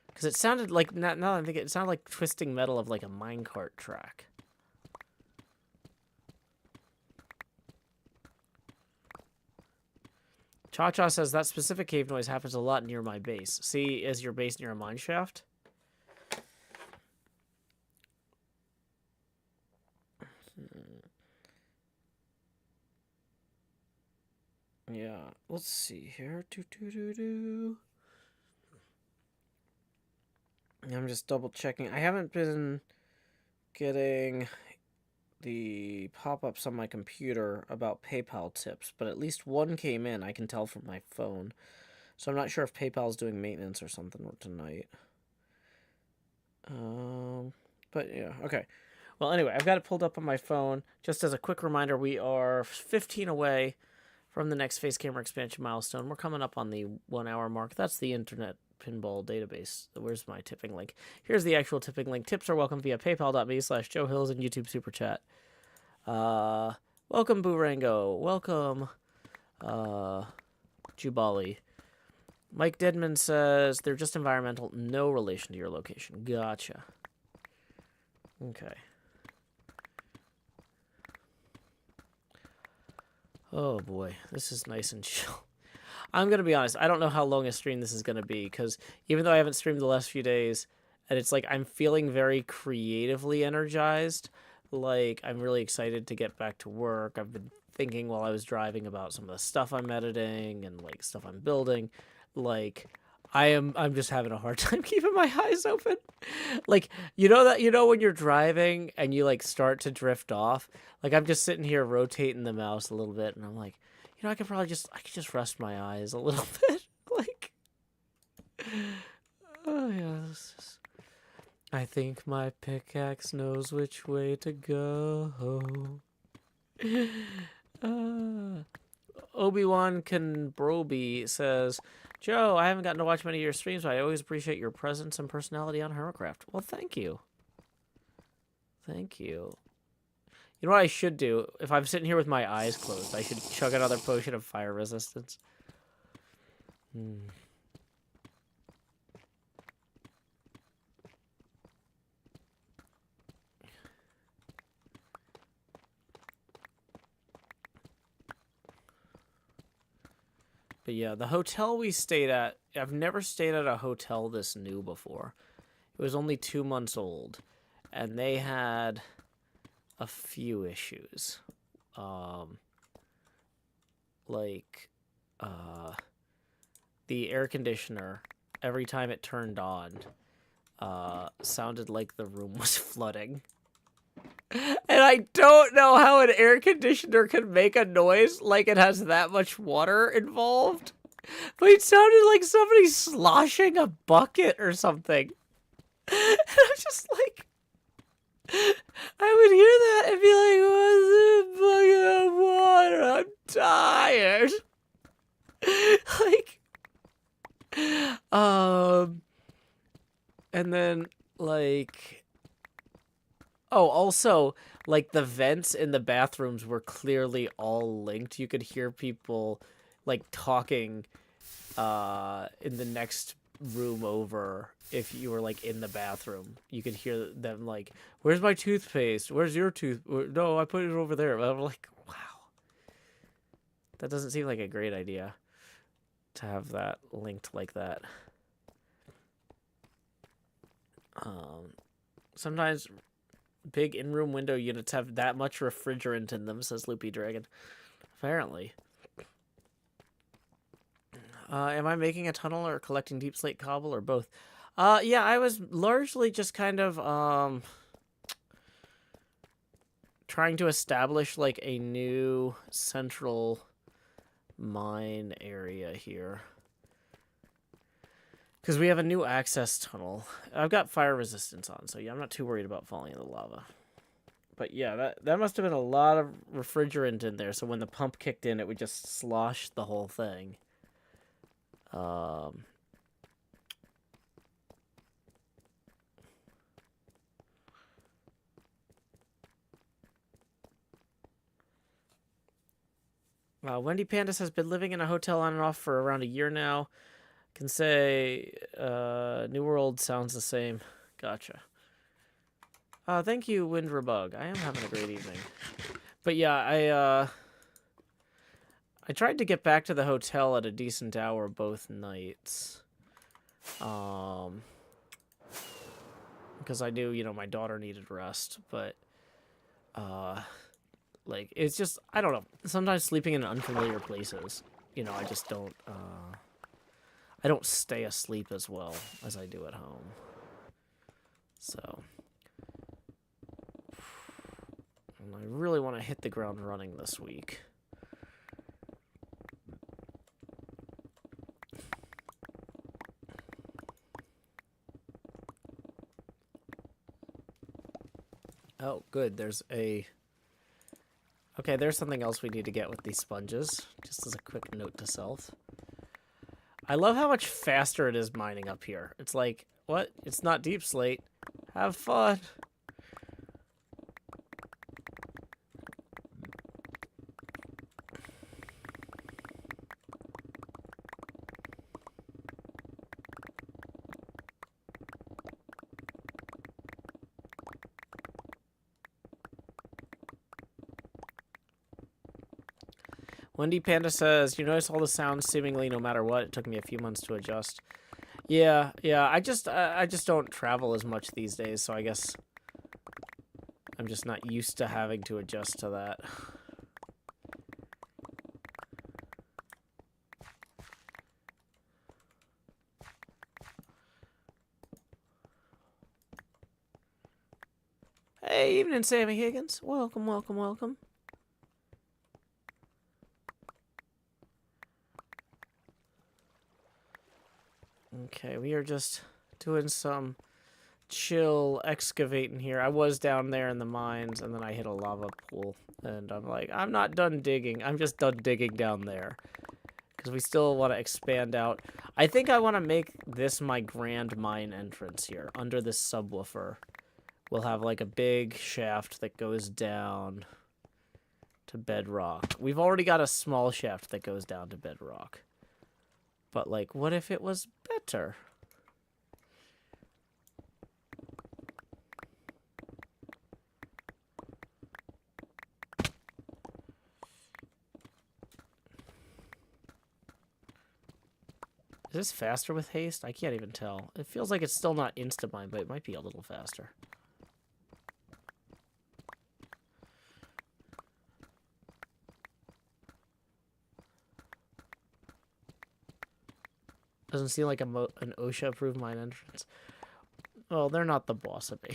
Because it sounded like... Now that I'm thinking, it sounded like twisting metal of, like, a minecart track. Cha-Cha says that specific cave noise happens a lot near my base. See, is your base near a mine shaft? Yeah, let's see here. I'm just double checking. I haven't been getting the pop-ups on my computer about PayPal tips, but at least one came in. I can tell from my phone. So I'm not sure if PayPal's doing maintenance or something tonight. But yeah, okay. Well, anyway, I've got it pulled up on my phone. Just as a quick reminder, we are 15 away from the next face camera expansion milestone. We're coming up on the 1 hour mark. That's the internet pinball database. Where's my tipping link? Here's the actual tipping link. Tips are welcome via paypal.me/Joe Hills and YouTube Super Chat. Welcome Boorango. Welcome Jubali. Mike Deadman says they're just environmental, no relation to your location. Gotcha. Okay. Oh boy, this is nice and chill. I'm going to be honest, I don't know how long a stream this is going to be, because even though I haven't streamed the last few days, and it's like I'm feeling very creatively energized, like I'm really excited to get back to work. I've been thinking while I was driving about some of the stuff I'm editing and like stuff I'm building. Like I'm just having a hard time keeping my eyes open. Like, you know when you're driving and you like start to drift off? Like I'm just sitting here rotating the mouse a little bit and I'm like, I could just rest my eyes a little bit. Like, oh yeah, I think my pickaxe knows which way to go. Obi-Wan Kenbroby says, Joe, I haven't gotten to watch many of your streams, but I always appreciate your presence and personality on HermitCraft. Well, thank you. Thank you. You know what I should do? If I'm sitting here with my eyes closed, I should chug another potion of fire resistance. But yeah, the hotel we stayed at, I've never stayed at a hotel this new before. It was only 2 months old, and they had a few issues. The air conditioner, every time it turned on, sounded like the room was flooding. And I don't know how an air conditioner can make a noise like it has that much water involved. But it sounded like somebody sloshing a bucket or something. And I'm just like, I would hear that and be like, what's a bucket of water? I'm tired. And then, like, oh, also, like, the vents in the bathrooms were clearly all linked. You could hear people, like, talking in the next room over. If you were, like, in the bathroom, you could hear them, like, where's my toothpaste? Where's your No, I put it over there. I'm like, wow. That doesn't seem like a great idea to have that linked like that. Sometimes big in-room window units have that much refrigerant in them, says Loopy Dragon. Apparently. Am I making a tunnel or collecting deep slate cobble or both? Yeah, I was largely just kind of trying to establish like a new central mine area here. Because we have a new access tunnel. I've got fire resistance on, so yeah, I'm not too worried about falling in the lava. But yeah, that must have been a lot of refrigerant in there, so when the pump kicked in, it would just slosh the whole thing. Wendy Pandas has been living in a hotel on and off for around a year now. Can say New World sounds the same. Gotcha. Thank you, Windrebug. I am having a great evening. But yeah, I tried to get back to the hotel at a decent hour both nights. Because I knew, you know, my daughter needed rest, but, like, it's just, I don't know. Sometimes sleeping in unfamiliar places, you know, I just don't, I don't stay asleep as well as I do at home. So, and I really want to hit the ground running this week. Oh, good. There's a... Okay, there's something else we need to get with these sponges, just as a quick note to self. I love how much faster it is mining up here. It's like, what? It's not deep slate. Have fun. Wendy Panda says, you notice all the sounds seemingly no matter what. It took me a few months to adjust. Yeah. I just don't travel as much these days, so I guess I'm just not used to having to adjust to that. Hey, evening, Sammy Higgins. Welcome, welcome, welcome. Okay, we are just doing some chill excavating here. I was down there in the mines, and then I hit a lava pool. And I'm like, I'm not done digging. I'm just done digging down there. Because we still want to expand out. I think I want to make this my grand mine entrance here. Under this subwoofer. We'll have like a big shaft that goes down to bedrock. We've already got a small shaft that goes down to bedrock. But, like, what if it was better? Is this faster with haste? I can't even tell. It feels like it's still not insta-mine, but it might be a little faster. Doesn't seem like an OSHA-approved mine entrance. Well, they're not the boss of me.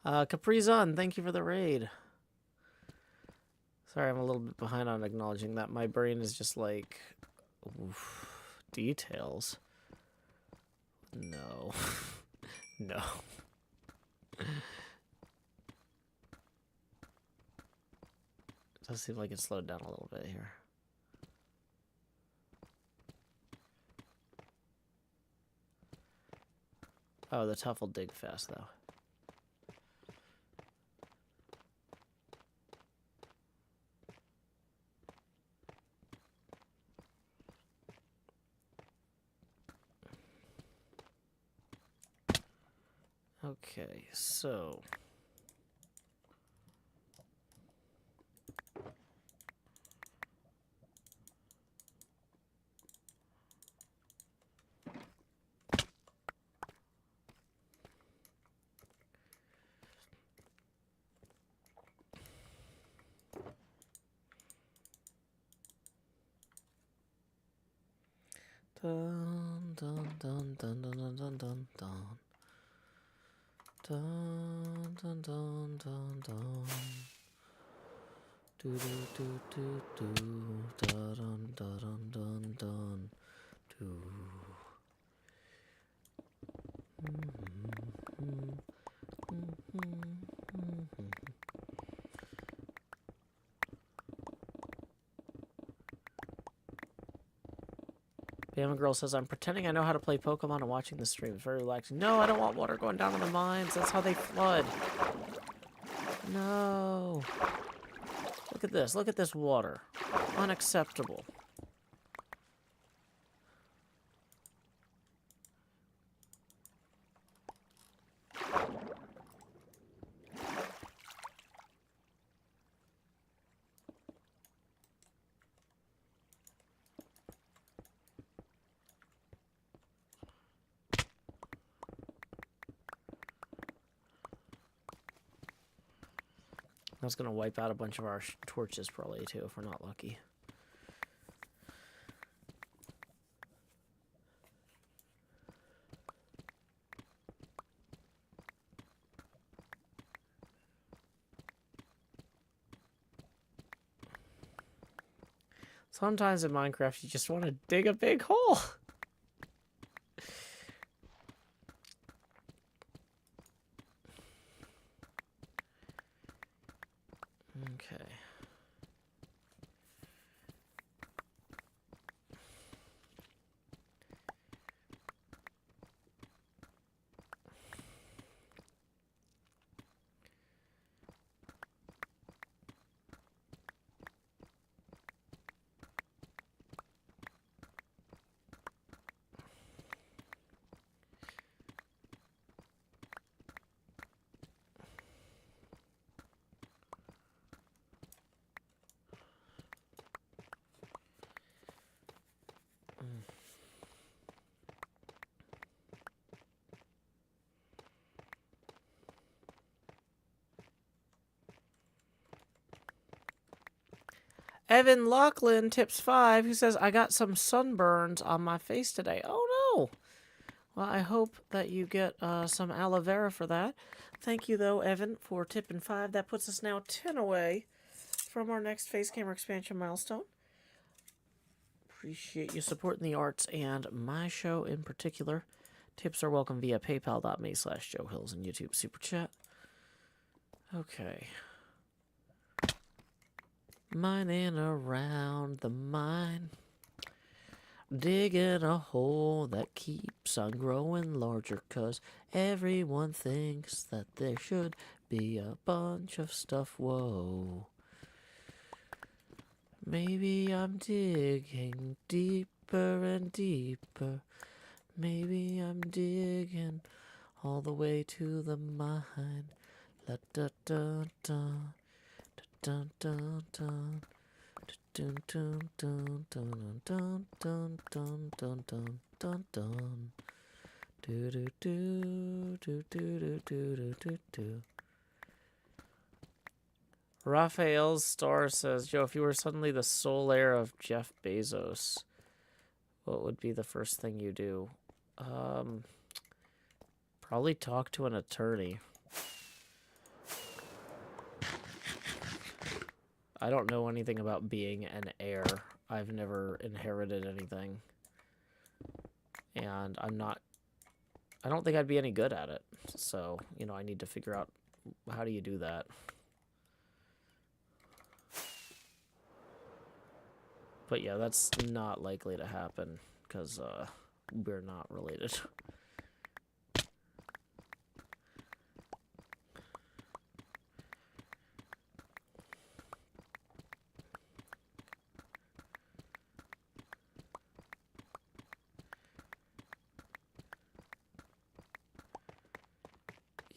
Capri-Zun, thank you for the raid. Sorry, I'm a little bit behind on acknowledging that. My brain is just like... Oof, details. No. No. It does seem like it slowed down a little bit here. Oh, the tough will dig fast, though. Okay, so... Dun dun dun dun dun dun dun dun dun. Dun dun dun dun dun. Do do do do do. Da dun da dun dun dun. Do. Bama Girl says, I'm pretending I know how to play Pokemon and watching the stream. It's very relaxing. No, I don't want water going down in the mines. That's how they flood. No. Look at this. Look at this water. Unacceptable. That's going to wipe out a bunch of our torches probably, too, if we're not lucky. Sometimes in Minecraft, you just want to dig a big hole. Okay. Evan Lachlan tips 5, who says, I got some sunburns on my face today. Oh, no. Well, I hope that you get some aloe vera for that. Thank you, though, Evan, for tipping 5. That puts us now 10 away from our next face camera expansion milestone. Appreciate you supporting the arts and my show in particular. Tips are welcome via paypal.me/JoeHills and YouTube Super Chat. Okay. Mining around the mine. Digging a hole that keeps on growing larger, 'cause everyone thinks that there should be a bunch of stuff. Whoa. Maybe I'm digging deeper and deeper. Maybe I'm digging all the way to the mine. La da da da. Dun dun dun. Dun dun dun dun dun dun dun dun dun dun dun. Do do do do do do do do do. Raphael's star says, Joe, if you were suddenly the sole heir of Jeff Bezos, what would be the first thing you do? Probably talk to an attorney. I don't know anything about being an heir. I've never inherited anything. And I don't think I'd be any good at it. So, you know, I need to figure out how do you do that. But yeah, that's not likely to happen because we're not related.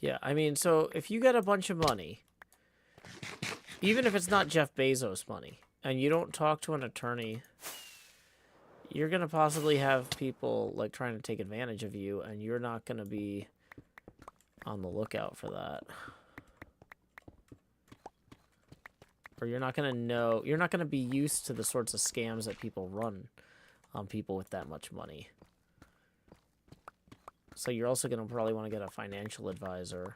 Yeah, I mean, so if you get a bunch of money, even if it's not Jeff Bezos money, and you don't talk to an attorney, you're going to possibly have people, like, trying to take advantage of you, and you're not going to be on the lookout for that. Or you're not going to know, you're not going to be used to the sorts of scams that people run on people with that much money. So you're also going to probably want to get a financial advisor.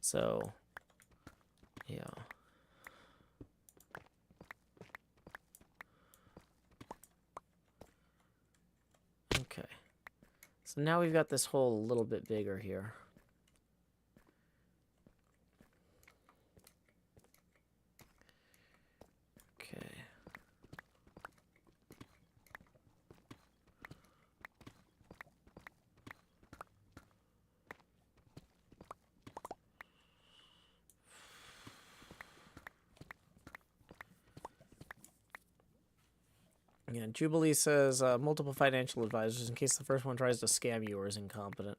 So, yeah. Okay. So now we've got this hole a little bit bigger here. Okay. Yeah, Jubilee says multiple financial advisors in case the first one tries to scam you or is incompetent.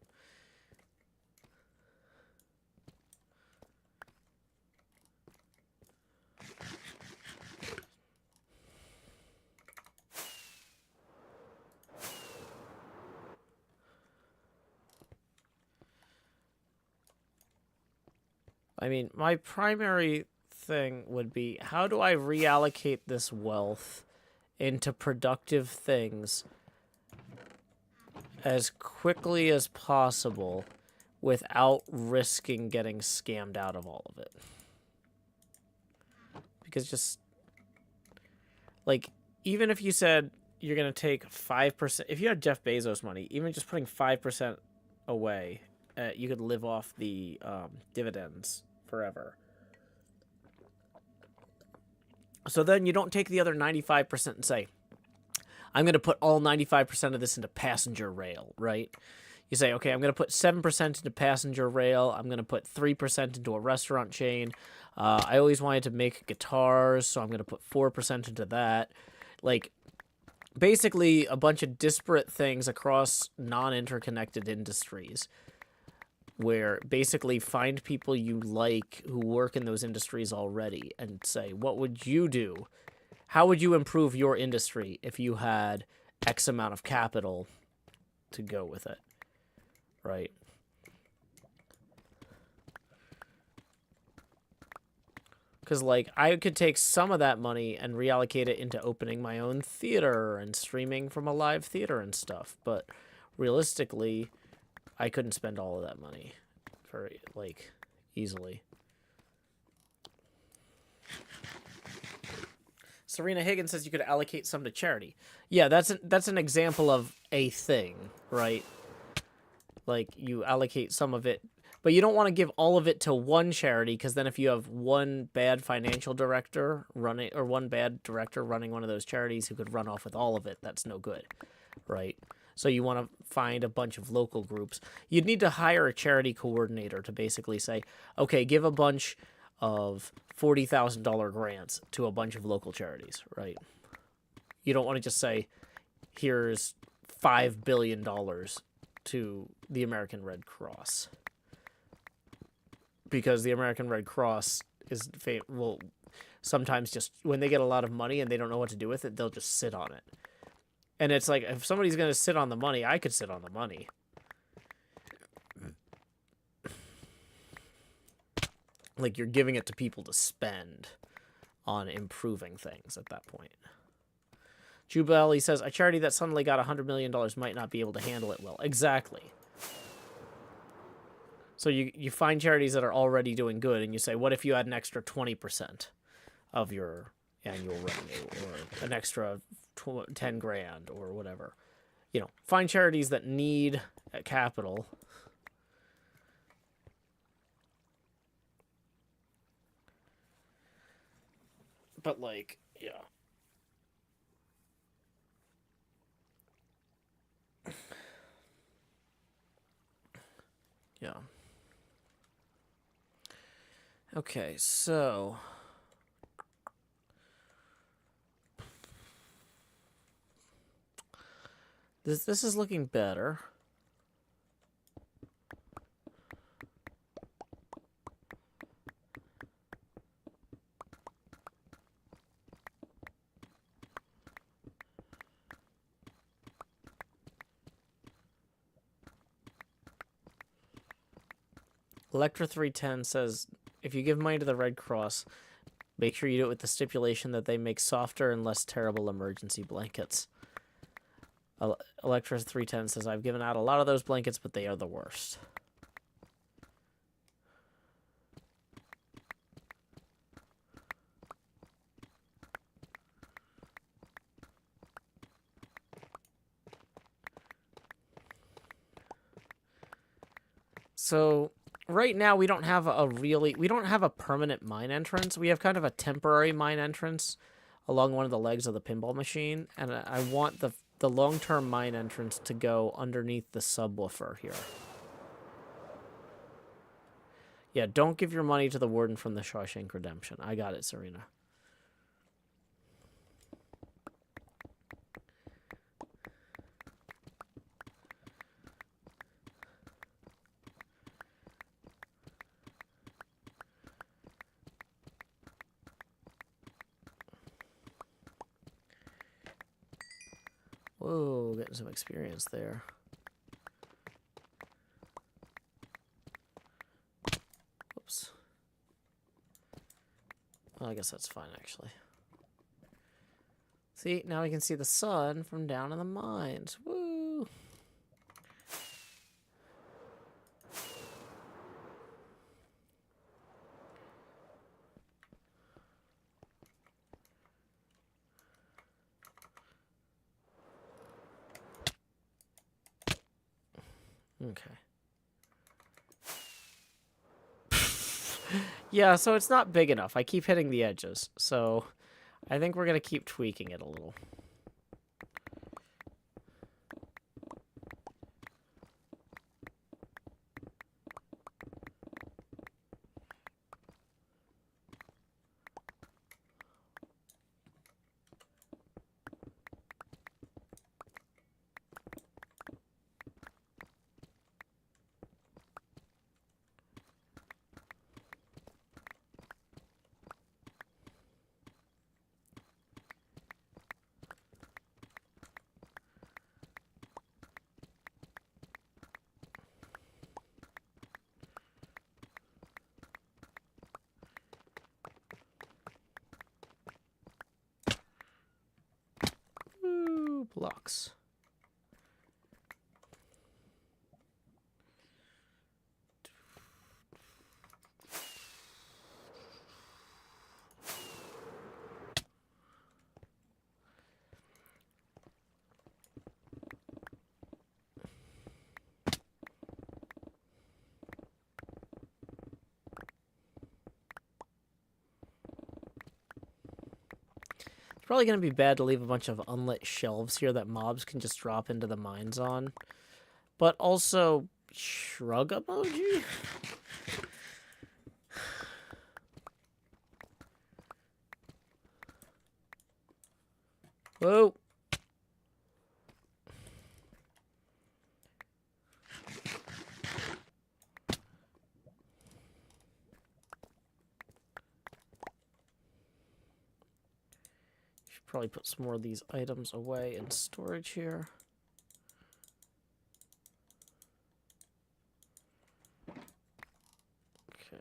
I mean, my primary thing would be, how do I reallocate this wealth into productive things as quickly as possible without risking getting scammed out of all of it? Because just, like, even if you said you're going to take 5%, if you had Jeff Bezos money, even just putting 5% away, you could live off the dividends forever. So then you don't take the other 95% and say, I'm going to put all 95% of this into passenger rail, right? You say, okay, I'm going to put 7% into passenger rail. I'm going to put 3% into a restaurant chain. I always wanted to make guitars, so I'm going to put 4% into that. Like, basically a bunch of disparate things across non-interconnected industries, where basically find people you like who work in those industries already and say, what would you do? How would you improve your industry if you had X amount of capital to go with it, right? Because, like, I could take some of that money and reallocate it into opening my own theater and streaming from a live theater and stuff. But realistically, I couldn't spend all of that money for, like, easily. Serena Higgins says you could allocate some to charity. Yeah, that's an example of a thing, right? Like, you allocate some of it, but you don't want to give all of it to one charity, because then if you have one bad financial director running, or one bad director running one of those charities who could run off with all of it, that's no good, right? So you want to find a bunch of local groups. You'd need to hire a charity coordinator to basically say, okay, give a bunch of $40,000 grants to a bunch of local charities, right? You don't want to just say, here's $5 billion to the American Red Cross, because the American Red Cross will sometimes just, when they get a lot of money and they don't know what to do with it, they'll just sit on it. And it's like, if somebody's going to sit on the money, I could sit on the money. Like, you're giving it to people to spend on improving things at that point. Jubel, says, a charity that suddenly got $100 million might not be able to handle it well. Exactly. So you find charities that are already doing good, and you say, what if you had an extra 20% of your annual revenue, or an extra 10 grand, or whatever? You know, find charities that need capital. But, like, yeah. Yeah. Okay, so this is looking better. Electra 310 says, if you give money to the Red Cross, make sure you do it with the stipulation that they make softer and less terrible emergency blankets. Electra 310 says, I've given out a lot of those blankets, but they are the worst. So right now we don't have we don't have a permanent mine entrance. We have kind of a temporary mine entrance along one of the legs of the pinball machine, and I want the long-term mine entrance to go underneath the subwoofer here. Yeah, don't give your money to the warden from the Shawshank Redemption. I got it, Serena. Whoa, getting some experience there. Whoops. Well, I guess that's fine, actually. See, now we can see the sun from down in the mines. Woo! Okay. Yeah, so it's not big enough. I keep hitting the edges, so I think we're going to keep tweaking it a little. Woo, blocks. It's probably going to be bad to leave a bunch of unlit shelves here that mobs can just drop into the mines on. But also, shrug emoji? Whoa. Should probably put some more of these items away in storage here. Okay.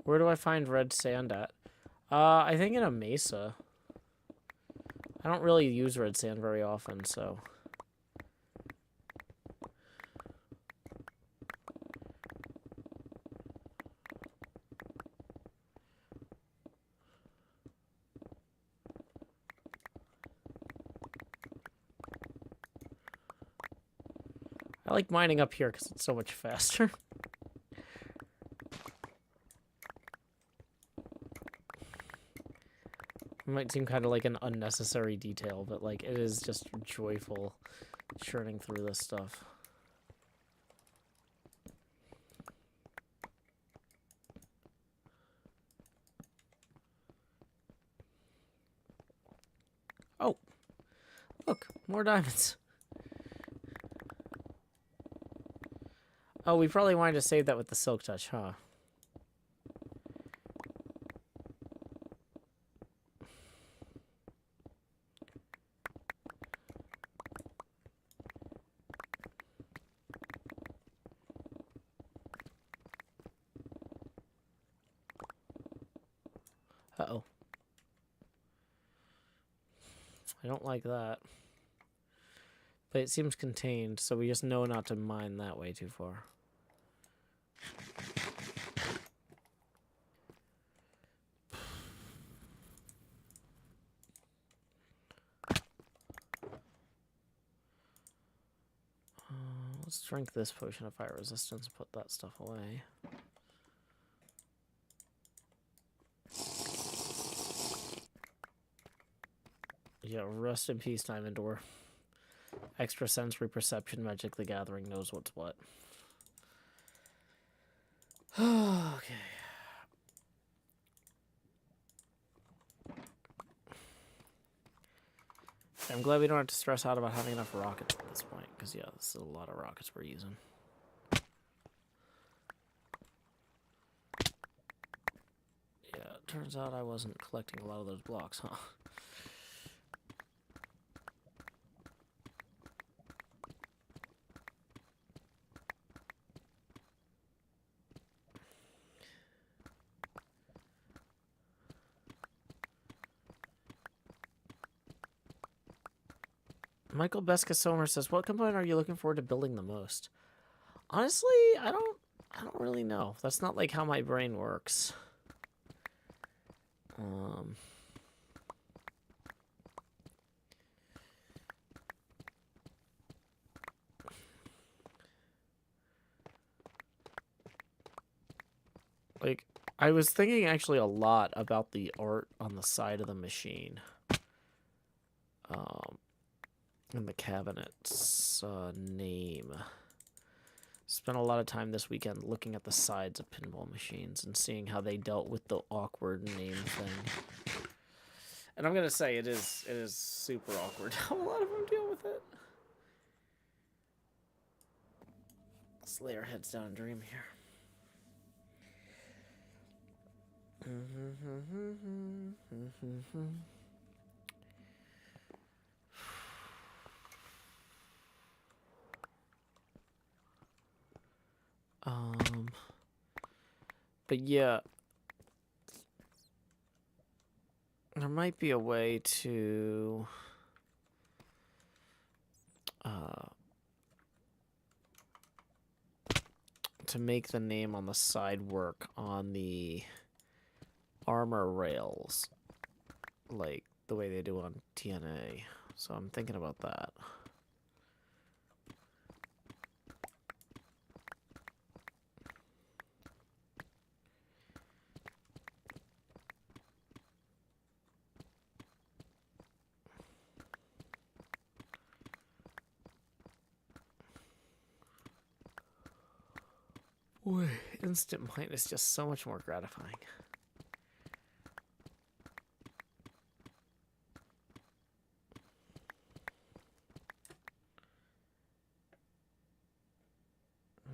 Where do I find red sand at? I think in a mesa. I don't really use red sand very often, so... I like mining up here because it's so much faster. It might seem kind of like an unnecessary detail, but like it is just joyful churning through this stuff. Oh, look, more diamonds. Oh, we probably wanted to save that with the silk touch, huh? Uh-oh. I don't like that. But it seems contained, so we just know not to mine that way too far. Let's drink this potion of fire resistance and put that stuff away. Yeah, rest in peace, Diamond Door. Extrasensory perception, Magic the Gathering knows what's what. Okay. I'm glad we don't have to stress out about having enough rockets at this point, because yeah, this is a lot of rockets we're using. Yeah, it turns out I wasn't collecting a lot of those blocks, huh? Michael Beska-Somer says, "What component are you looking forward to building the most?" Honestly, I don't really know. That's not like how my brain works. Like, I was thinking actually a lot about the art on the side of the machine. And the cabinet's name. Spent a lot of time this weekend looking at the sides of pinball machines and seeing how they dealt with the awkward name thing. And I'm gonna say it is super awkward how a lot of them deal with it. Let's lay our heads down and dream here. But yeah, there might be a way to make the name on the side work on the armor rails, like the way they do on TNA. So I'm thinking about that. Boy, instant mine is just so much more gratifying.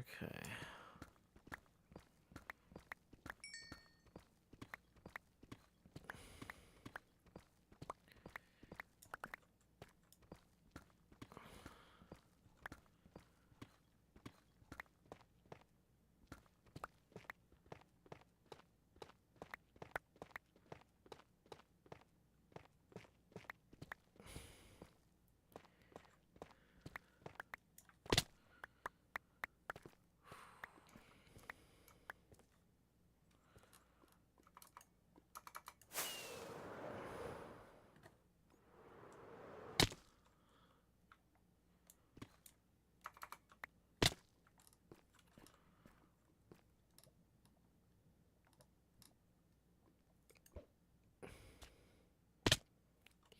Okay.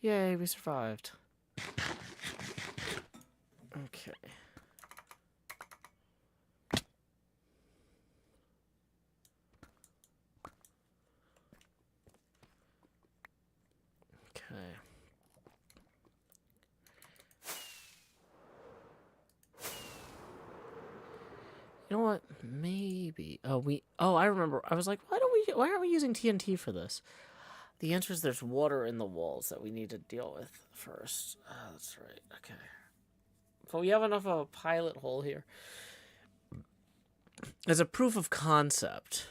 Yay, we survived. Okay. Okay. You know what? Maybe. Oh, I remember. I was like, why aren't we using TNT for this? The answer is there's water in the walls that we need to deal with first. That's right. Okay. But we have enough of a pilot hole here. As a proof of concept,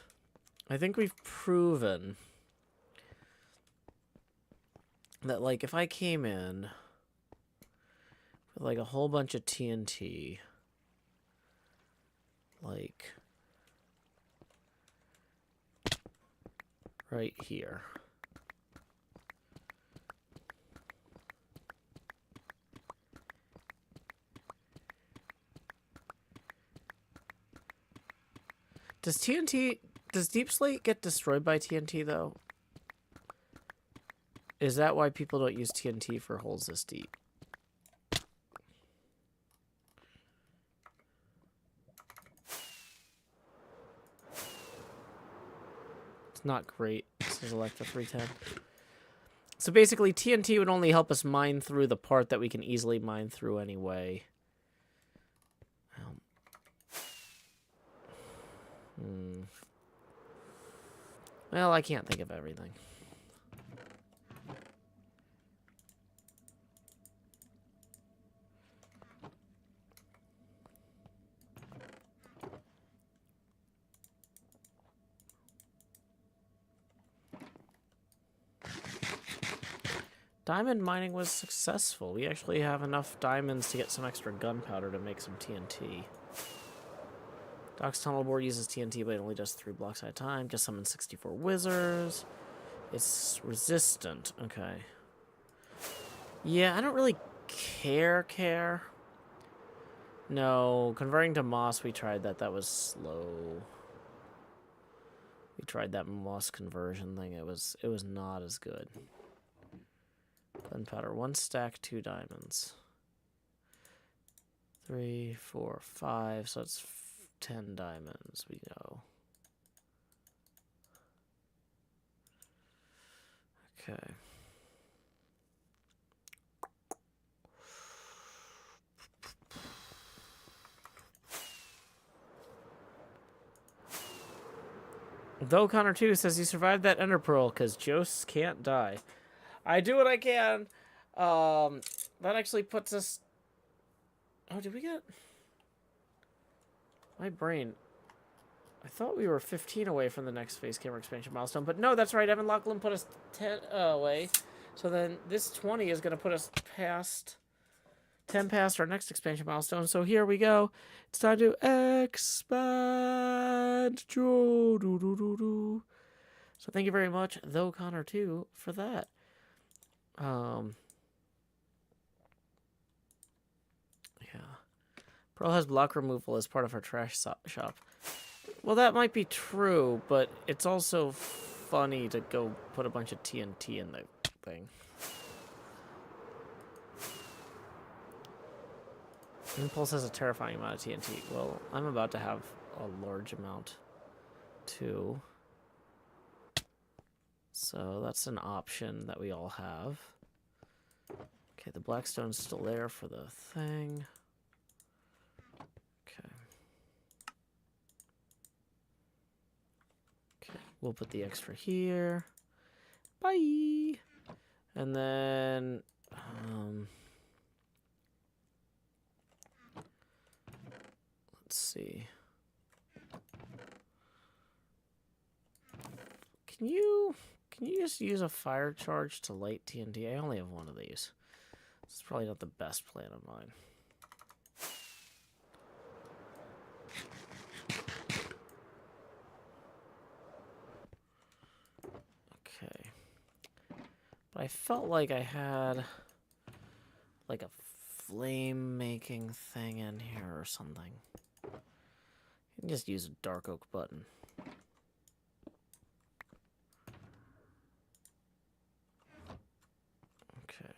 I think we've proven that, like, if I came in with, like, a whole bunch of TNT, like, right here. Does Deep Slate get destroyed by TNT, though? Is that why people don't use TNT for holes this deep? It's not great, says Electra 310. So basically, TNT would only help us mine through the part that we can easily mine through anyway. Well, I can't think of everything. Diamond mining was successful. We actually have enough diamonds to get some extra gunpowder to make some TNT. Doc's tunnel board uses TNT, but it only does 3 blocks at a time. Just summon 64 wizards. It's resistant. Okay. Yeah, I don't really care. No, converting to moss, we tried that. That was slow. We tried that moss conversion thing. It was not as good. Gunpowder, 1 stack, 2 diamonds. 3, 4, 5, so it's 10 diamonds. We go. Okay. Though Connor 2 says he survived that ender pearl because Jose can't die. I do what I can. That actually puts us... Oh, did we get... My brain. I thought we were 15 away from the next face camera expansion milestone, but no, that's right. Evan Lachlan put us 10 away. So then this 20 is going to put us past... 10 past our next expansion milestone. So here we go. It's time to expand. So thank you very much, though Connor 2, for that. Yeah. Pearl has block removal as part of her trash shop. Well, that might be true, but it's also funny to go put a bunch of TNT in the thing. Impulse has a terrifying amount of TNT. Well, I'm about to have a large amount, too. So that's an option that we all have. Okay, the blackstone's still there for the thing. Okay. Okay, we'll put the extra here. Bye! And then... let's see. Can you just use a fire charge to light TNT? I only have one of these. This is probably not the best plan of mine. Okay. But I felt like I had like a flame making thing in here or something. You can just use a dark oak button. Okay.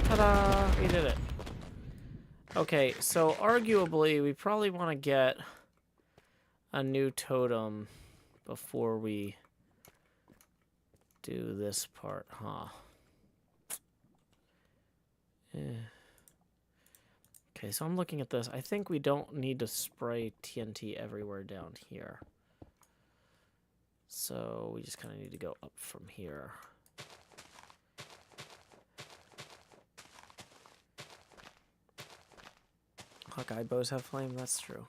Ta-da! We did it. Okay, so arguably we probably want to get a new totem before we do this part, huh? Okay, so I'm looking at this. I think we don't need to spray TNT everywhere down here. So we just kind of need to go up from here. Hawkeye bows have flame, that's true.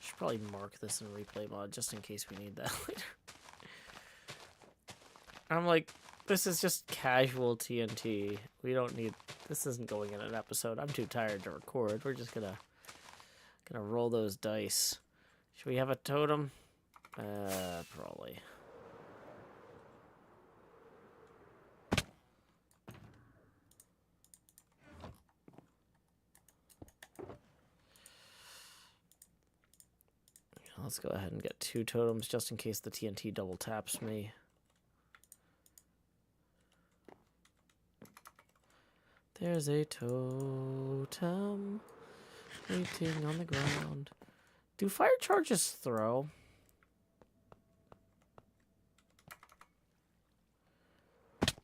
Should probably mark this in replay mod just in case we need that later. I'm like, this is just casual TNT. We don't need, this isn't going in an episode. I'm too tired to record. We're just gonna roll those dice. Should we have a totem? Probably. Let's go ahead and get 2 totems just in case the TNT double taps me. There's a totem waiting on the ground. Do fire charges throw?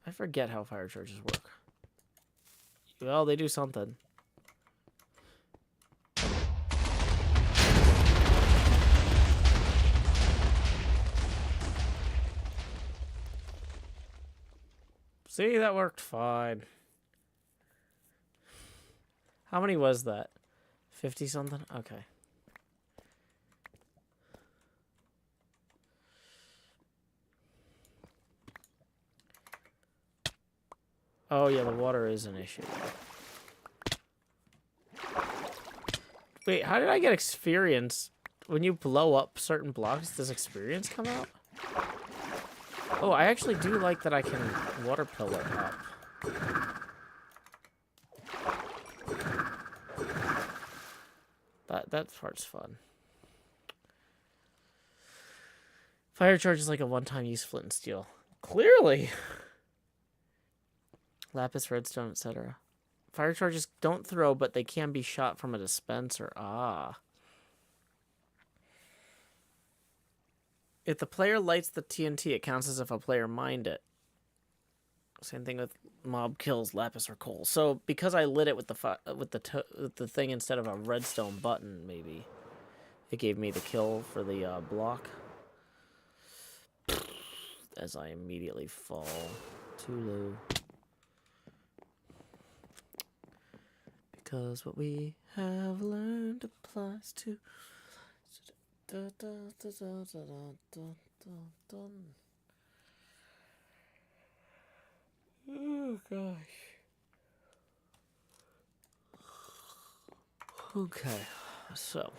I forget how fire charges work. Well, they do something. See, that worked fine. How many was that? 50 something? Okay. Oh yeah, the water is an issue. Wait, how did I get experience? When you blow up certain blocks, does experience come out? Oh, I actually do like that I can water pillar up. That part's fun. Fire charge is like a one-time use flint and steel. Clearly! Lapis, redstone, etc. Fire charges don't throw, but they can be shot from a dispenser. Ah. If the player lights the TNT, it counts as if a player mined it. Same thing with mob kills, lapis or coal. So because I lit it with the thing instead of a redstone button, maybe it gave me the kill for the block. As I immediately fall too low. Because what we have learned applies to. Oh gosh. Okay, so.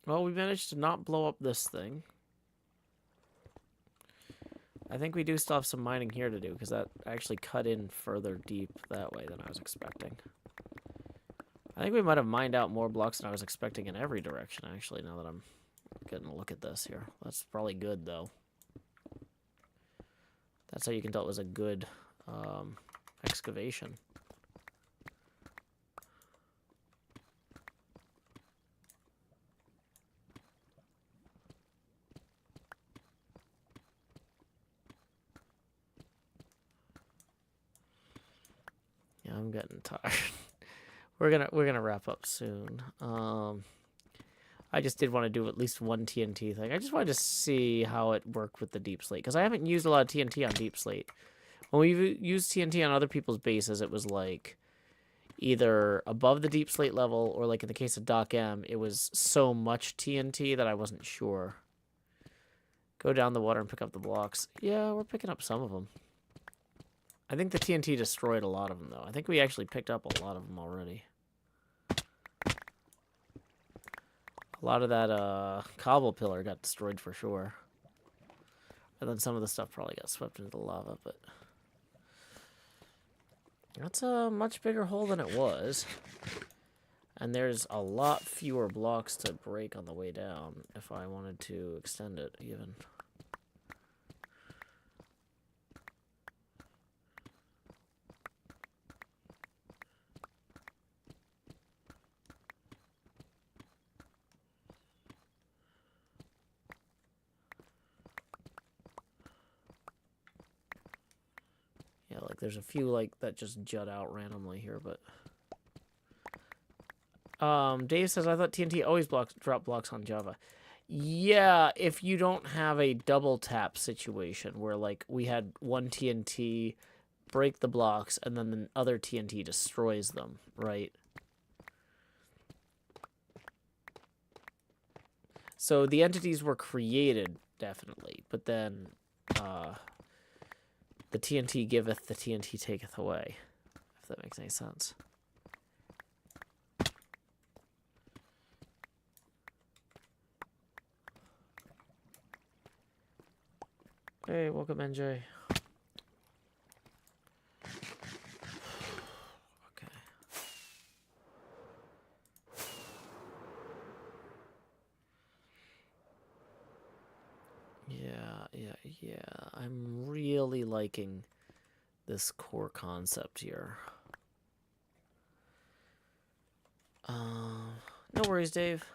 Well, we managed to not blow up this thing. I think we do still have some mining here to do, because that actually cut in further deep that way than I was expecting. I think we might have mined out more blocks than I was expecting in every direction, actually, now that I'm getting a look at this here. That's probably good, though. That's how you can tell it was a good excavation. Yeah, I'm getting tired. We're gonna wrap up soon. I just did want to do at least one TNT thing. I just wanted to see how it worked with the deep slate, because I haven't used a lot of TNT on deep slate. When we've used TNT on other people's bases, it was like either above the deep slate level, or like in the case of Doc M, it was so much TNT that I wasn't sure. Go down the water and pick up the blocks. Yeah, we're picking up some of them. I think the TNT destroyed a lot of them, though. I think we actually picked up a lot of them already. A lot of that cobble pillar got destroyed for sure. And then some of the stuff probably got swept into the lava, but... That's a much bigger hole than it was. And there's a lot fewer blocks to break on the way down if I wanted to extend it, even. Yeah, like there's a few like that just jut out randomly here, but Dave says I thought TNT always drop blocks on Java. Yeah, if you don't have a double tap situation where like we had one TNT break the blocks and then the other TNT destroys them, right? So the entities were created definitely, but then the TNT giveth, the TNT taketh away, if that makes any sense. Hey, welcome, NJ. Okay. Yeah. I'm really liking this core concept here. No worries, Dave.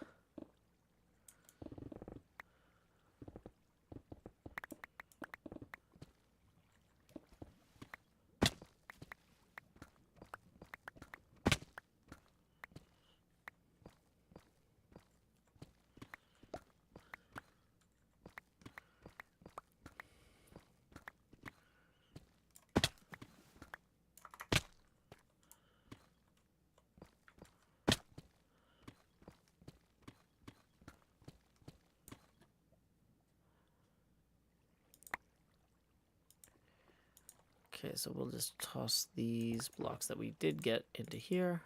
Okay, so we'll just toss these blocks that we did get into here.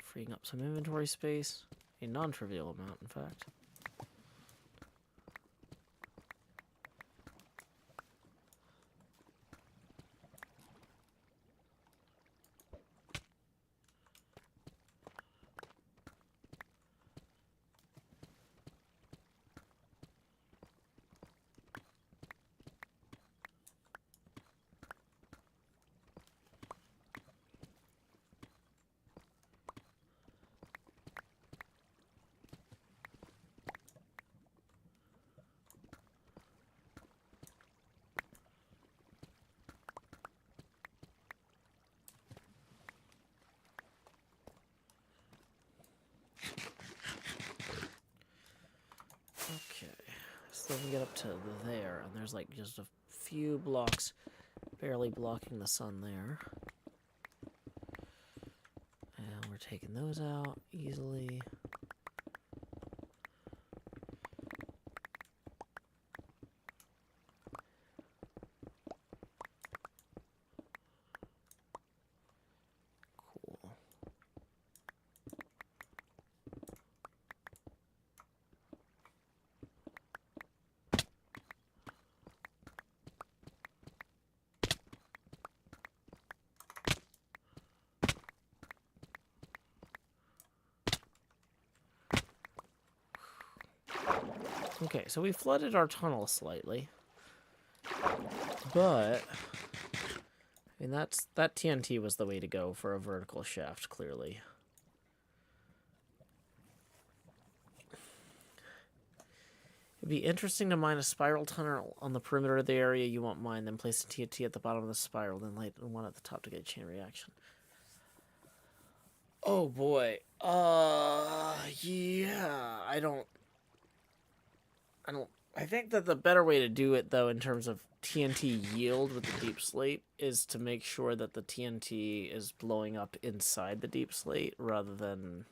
Freeing up some inventory space. A non-trivial amount, in fact. Okay, so then we get up to there, and there's like just a few blocks barely blocking the sun there. And we're taking those out easily. Cool. Okay, so we flooded our tunnel slightly, but I mean that TNT was the way to go for a vertical shaft, clearly. It'd be interesting to mine a spiral tunnel on the perimeter of the area you want mined, then place a TNT at the bottom of the spiral, then light one at the top to get a chain reaction. Oh boy. Yeah, I think that the better way to do it, though, in terms of TNT yield with the deep slate, is to make sure that the TNT is blowing up inside the deep slate rather than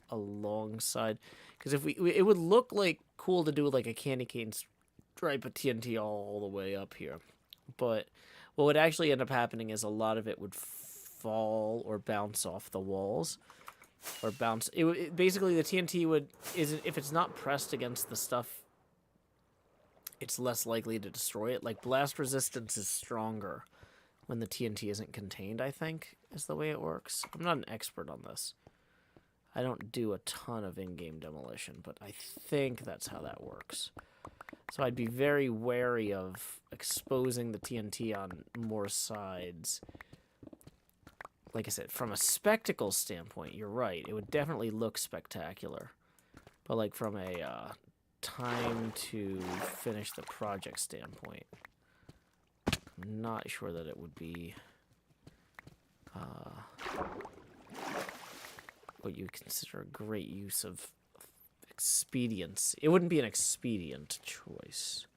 alongside. Because if it would look like cool to do like a candy cane stripe of TNT all the way up here, but what would actually end up happening is a lot of it would fall or bounce off the walls. Or bounce. Basically, the TNT if it's not pressed against the stuff, it's less likely to destroy it. Like, blast resistance is stronger when the TNT isn't contained, I think, is the way it works. I'm not an expert on this. I don't do a ton of in-game demolition, but I think that's how that works. So I'd be very wary of exposing the TNT on more sides. Like I said, from a spectacle standpoint, you're right. It would definitely look spectacular. But, like, from a time to finish the project standpoint, I'm not sure that it would be what you consider a great use of expedience. It wouldn't be an expedient choice.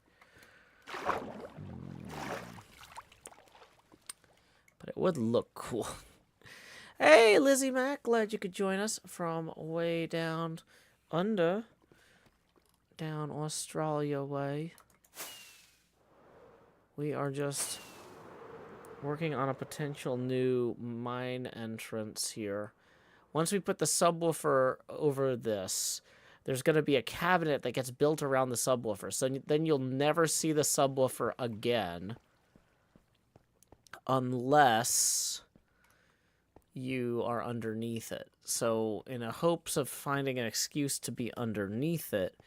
But it would look cool. Hey, Lizzie Mac, glad you could join us from way down under. Down Australia way. We are just working on a potential new mine entrance here. Once we put the subwoofer over this, there's going to be a cabinet that gets built around the subwoofer. So then you'll never see the subwoofer again. Unless you are underneath it. So in a hopes of finding an excuse to be underneath it,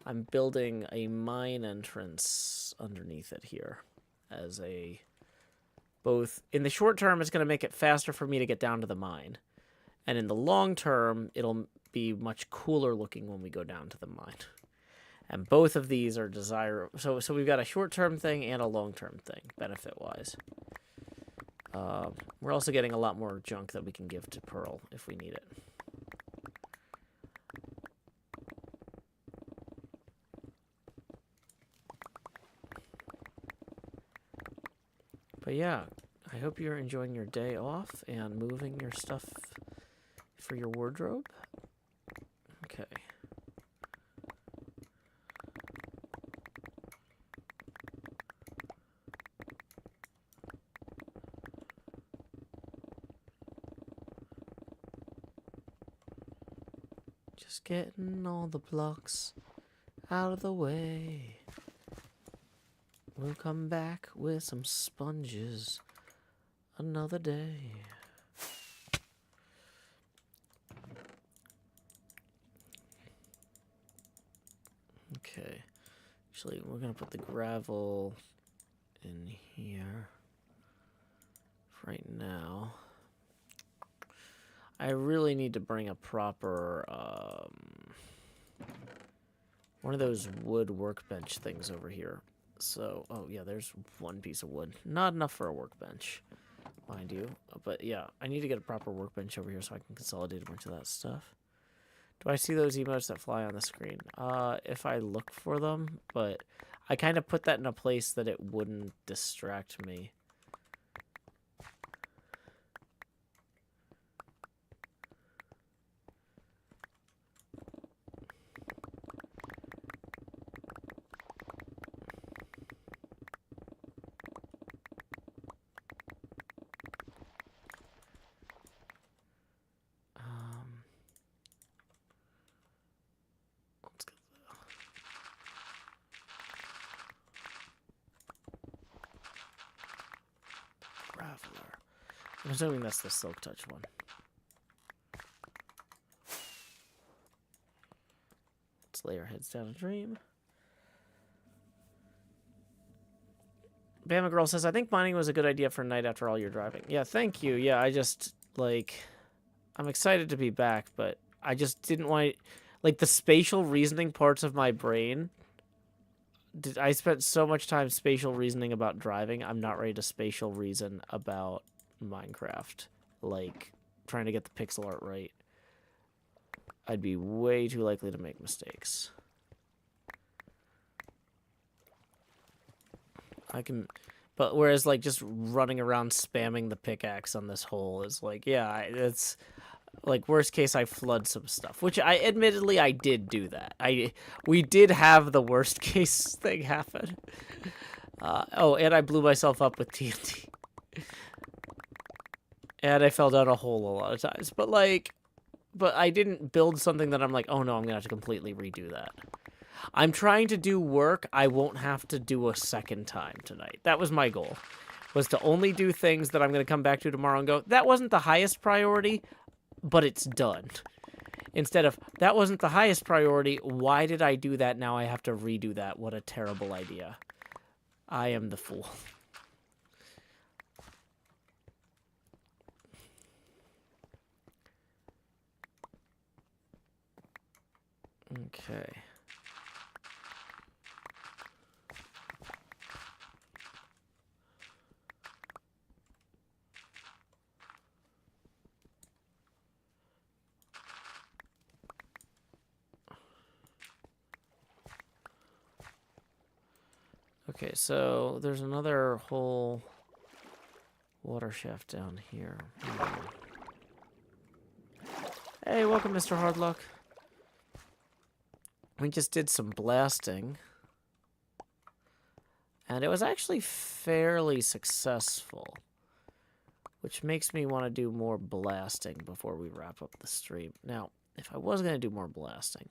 I'm building a mine entrance underneath it here as a both in the short term it's going to make it faster for me to get down to the mine. And in the long term, it'll be much cooler looking when we go down to the mine. And both of these are desirable. So we've got a short-term thing and a long-term thing, benefit-wise. We're also getting a lot more junk that we can give to Pearl if we need it. But yeah, I hope you're enjoying your day off and moving your stuff for your wardrobe. Okay. Just getting all the blocks out of the way. We'll come back with some sponges another day. Okay. Actually, we're going to put the gravel in here right now. I really need to bring a proper, one of those wood workbench things over here. So, oh yeah, there's one piece of wood. Not enough for a workbench, mind you. But yeah, I need to get a proper workbench over here so I can consolidate a bunch of that stuff. Do I see those emotes that fly on the screen? If I look for them, but I kind of put that in a place that it wouldn't distract me. I'm assuming that's the Silk Touch one. Let's lay our heads down and dream. Bama Girl says, I think mining was a good idea for a night after all your driving. Yeah, thank you. Yeah, I just, like, I'm excited to be back, but I just didn't want, like, the spatial reasoning parts of my brain. I spent so much time spatial reasoning about driving. I'm not ready to spatial reason about Minecraft, like trying to get the pixel art right. I'd be way too likely to make mistakes. But whereas like just running around spamming the pickaxe on this hole is like, yeah, it's like worst case I flood some stuff, which I admittedly I did do that. We did have the worst case thing happen. Oh, and I blew myself up with TNT. And I fell down a hole a lot of times. But, like, I didn't build something that I'm like, oh no, I'm going to have to completely redo that. I'm trying to do work I won't have to do a second time tonight. That was my goal. Was to only do things that I'm going to come back to tomorrow and go, that wasn't the highest priority, but it's done. Instead of, that wasn't the highest priority, why did I do that? Now I have to redo that. What a terrible idea. I am the fool. Okay. Okay, so there's another whole water shaft down here. Hey, welcome, Mr. Hardluck. We just did some blasting. And it was actually fairly successful. Which makes me want to do more blasting before we wrap up the stream. Now, if I was going to do more blasting,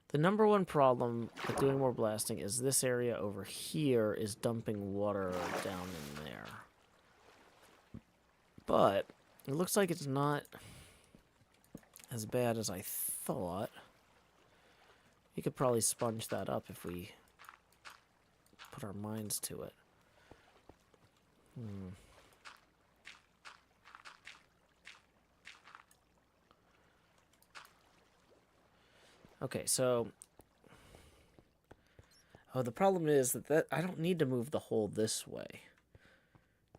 the number one problem with doing more blasting is this area over here is dumping water down in there. But It looks like it's not as bad as I thought. You could probably sponge that up if we put our minds to it. Okay, so... Oh, the problem is that I don't need to move the hole this way,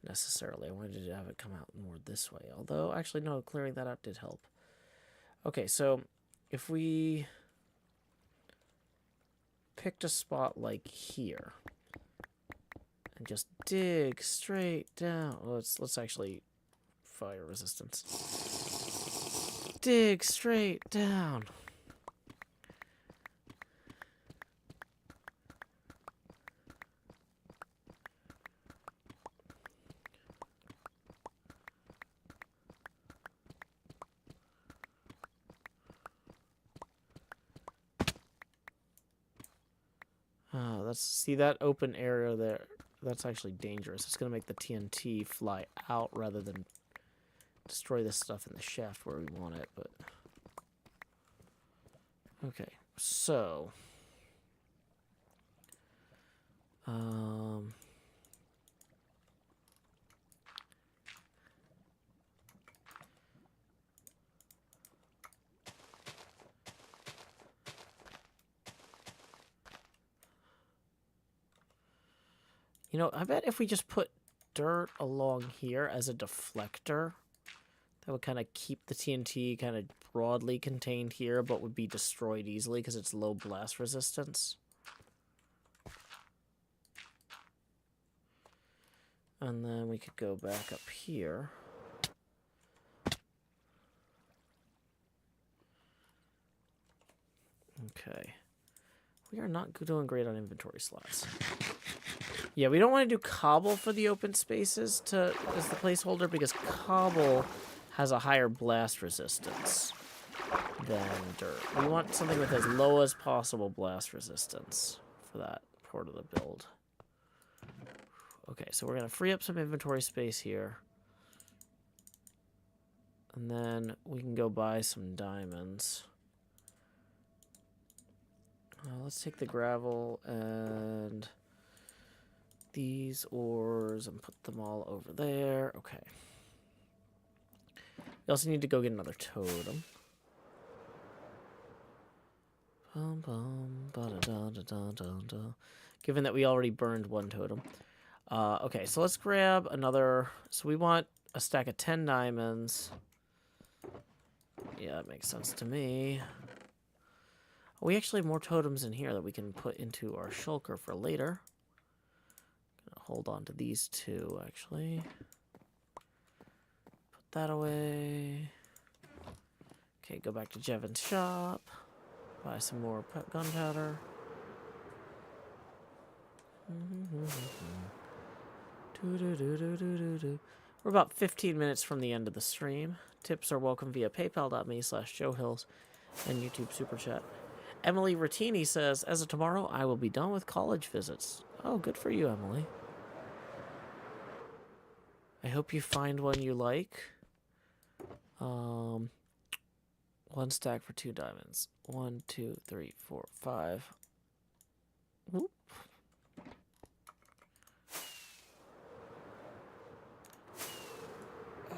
necessarily. I wanted to have it come out more this way. Although, actually, no, clearing that out did help. Okay, so if we picked a spot like here and just dig straight down. Let's actually fire resistance. Dig straight down. See that open area there? That's actually dangerous. It's going to make the TNT fly out rather than destroy this stuff in the shaft where we want it. But okay, so you know, I bet if we just put dirt along here as a deflector, that would kind of keep the TNT kind of broadly contained here, but would be destroyed easily because it's low blast resistance. And then we could go back up here. Okay. We are not doing great on inventory slots. Yeah, we don't want to do cobble for the open spaces as the placeholder because cobble has a higher blast resistance than dirt. We want something with as low as possible blast resistance for that part of the build. Okay, so we're going to free up some inventory space here. And then we can go buy some diamonds. Let's take the gravel and these ores and put them all over there. Okay. We also need to go get another totem. Given that we already burned one totem. Okay, so let's grab another. So we want a stack of 10 diamonds. Yeah, that makes sense to me. We actually have more totems in here that we can put into our shulker for later. Gonna hold on to these two, actually. Put that away. Okay, go back to Jevon's shop. Buy some more gunpowder. We're about 15 minutes from the end of the stream. Tips are welcome via paypal.me/JoeHills and YouTube Super Chat. Emily Rattini says, as of tomorrow, I will be done with college visits. Oh, good for you, Emily. I hope you find one you like. 1 stack for 2 diamonds. 1, 2, 3, 4, 5. Whoop.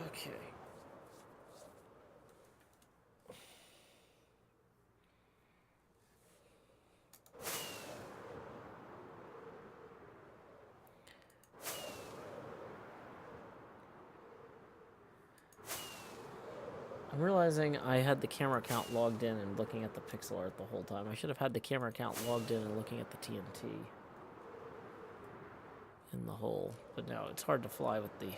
Okay. I'm realizing I had the camera account logged in and looking at the pixel art the whole time. I should have had the camera account logged in and looking at the TNT in the hole. But now it's hard to fly with the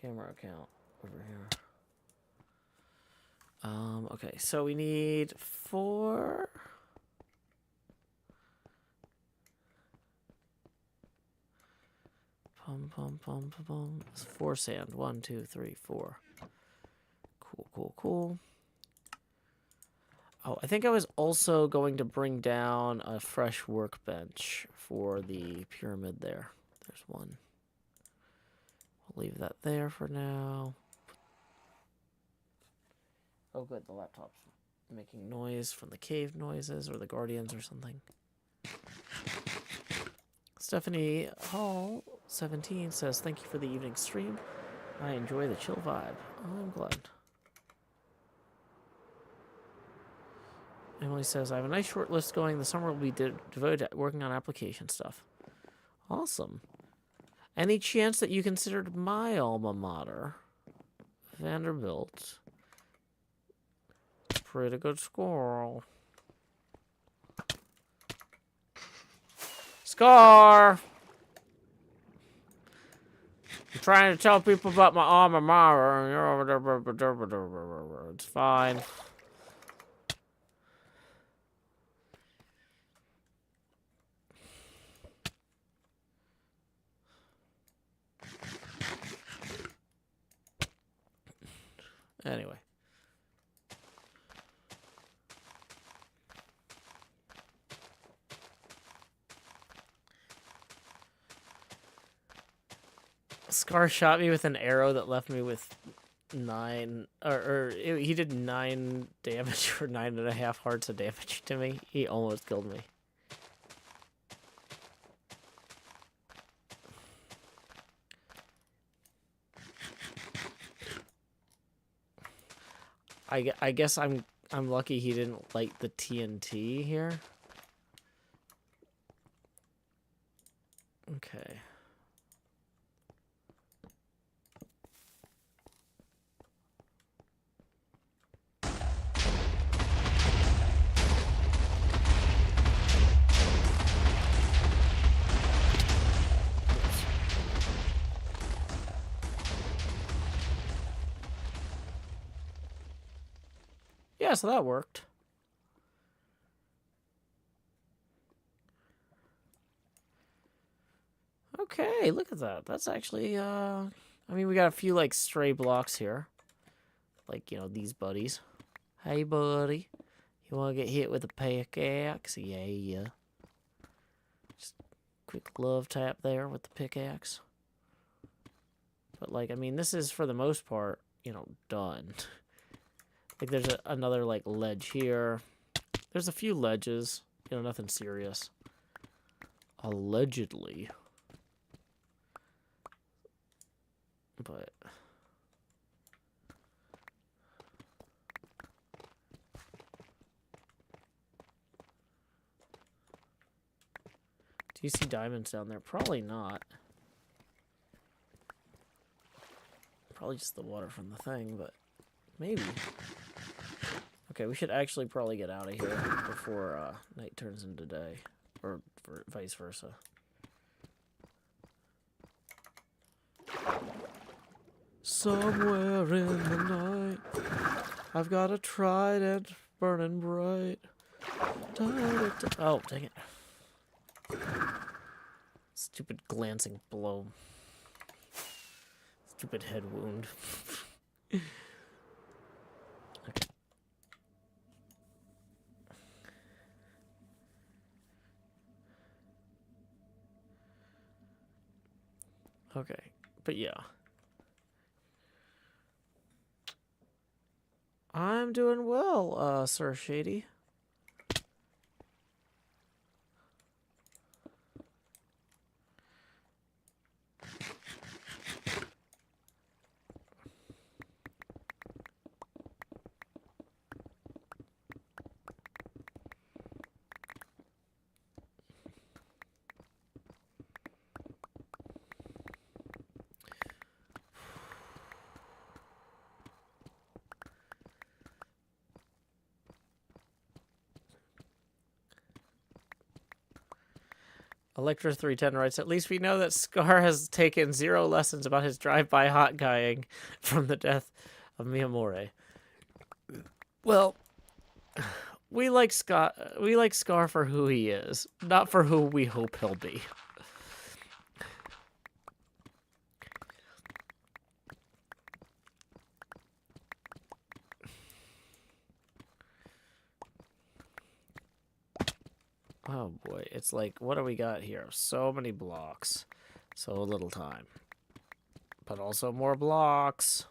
camera account over here. Okay, so we need 4... It's 4 sand. 1, 2, 3, 4. Cool. Oh, I think I was also going to bring down a fresh workbench for the pyramid there. There's one. leave that there for now. Oh, good. The laptop's making noise from the cave noises or the guardians or something. Stephanie Hall 17 says, thank you for the evening stream. I enjoy the chill vibe. I'm glad. Emily says, I have a nice short list going. The summer will be devoted to working on application stuff. Awesome. Any chance that you considered my alma mater? Vanderbilt. Pretty good squirrel. Scar! I'm trying to tell people about my alma mater, and you're over there. It's fine. Anyway. Scar shot me with an arrow that left me with 9, he did 9 damage or 9.5 hearts of damage to me. He almost killed me. I guess I'm lucky he didn't light the TNT here. Okay. Yeah, so that worked. Okay, look at that. That's actually, I mean, we got a few, like, stray blocks here. Like, you know, these buddies. Hey, buddy. You want to get hit with a pickaxe? Yeah. Just quick love tap there with the pickaxe. But, like, I mean, this is, for the most part, you know, done. Like, there's another, like, ledge here. There's a few ledges. You know, nothing serious. Allegedly. But... do you see diamonds down there? Probably not. Probably just the water from the thing, but maybe. Okay, we should actually probably get out of here before night turns into day. Or vice versa. Somewhere in the night, I've got a trident burning bright. Oh, dang it. Stupid glancing blow. Stupid head wound. Okay. Okay, but yeah. I'm doing well, Sir Shady. Electra 310 writes, at least we know that Scar has taken 0 lessons about his drive-by hot guying from the death of Miyamori. Well, we like Scar for who he is, not for who we hope he'll be. Oh boy, it's like, what do we got here? So many blocks, so little time. But also more blocks.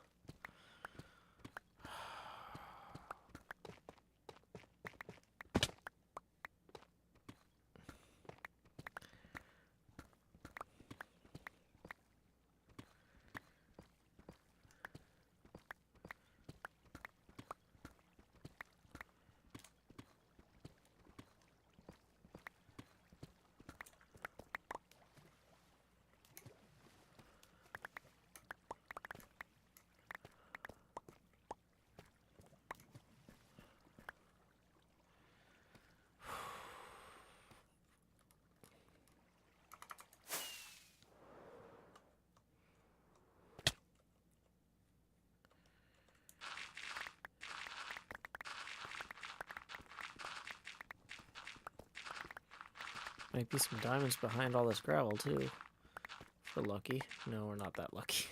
Might be some diamonds behind all this gravel, too. If we're lucky. No, we're not that lucky.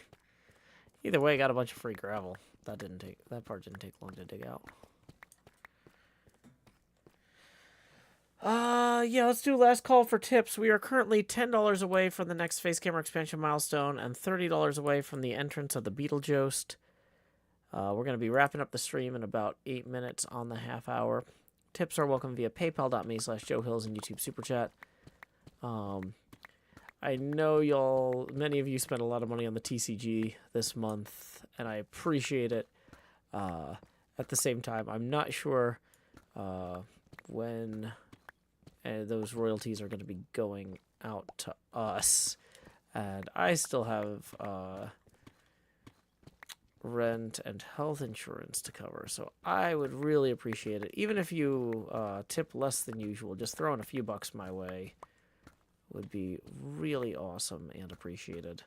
Either way, got a bunch of free gravel. That part didn't take long to dig out. Yeah, let's do last call for tips. We are currently $10 away from the next face camera expansion milestone and $30 away from the entrance of the Beetlejuice. We're going to be wrapping up the stream in about 8 minutes on the half hour. Tips are welcome via paypal.me/JoeHills and YouTube Super Chat. I know many of you spent a lot of money on the TCG this month, and I appreciate it. At the same time, I'm not sure when those royalties are going to be going out to us. And I still have rent and health insurance to cover, so I would really appreciate it. Even if you tip less than usual, just throwing a few bucks my way would be really awesome and appreciated.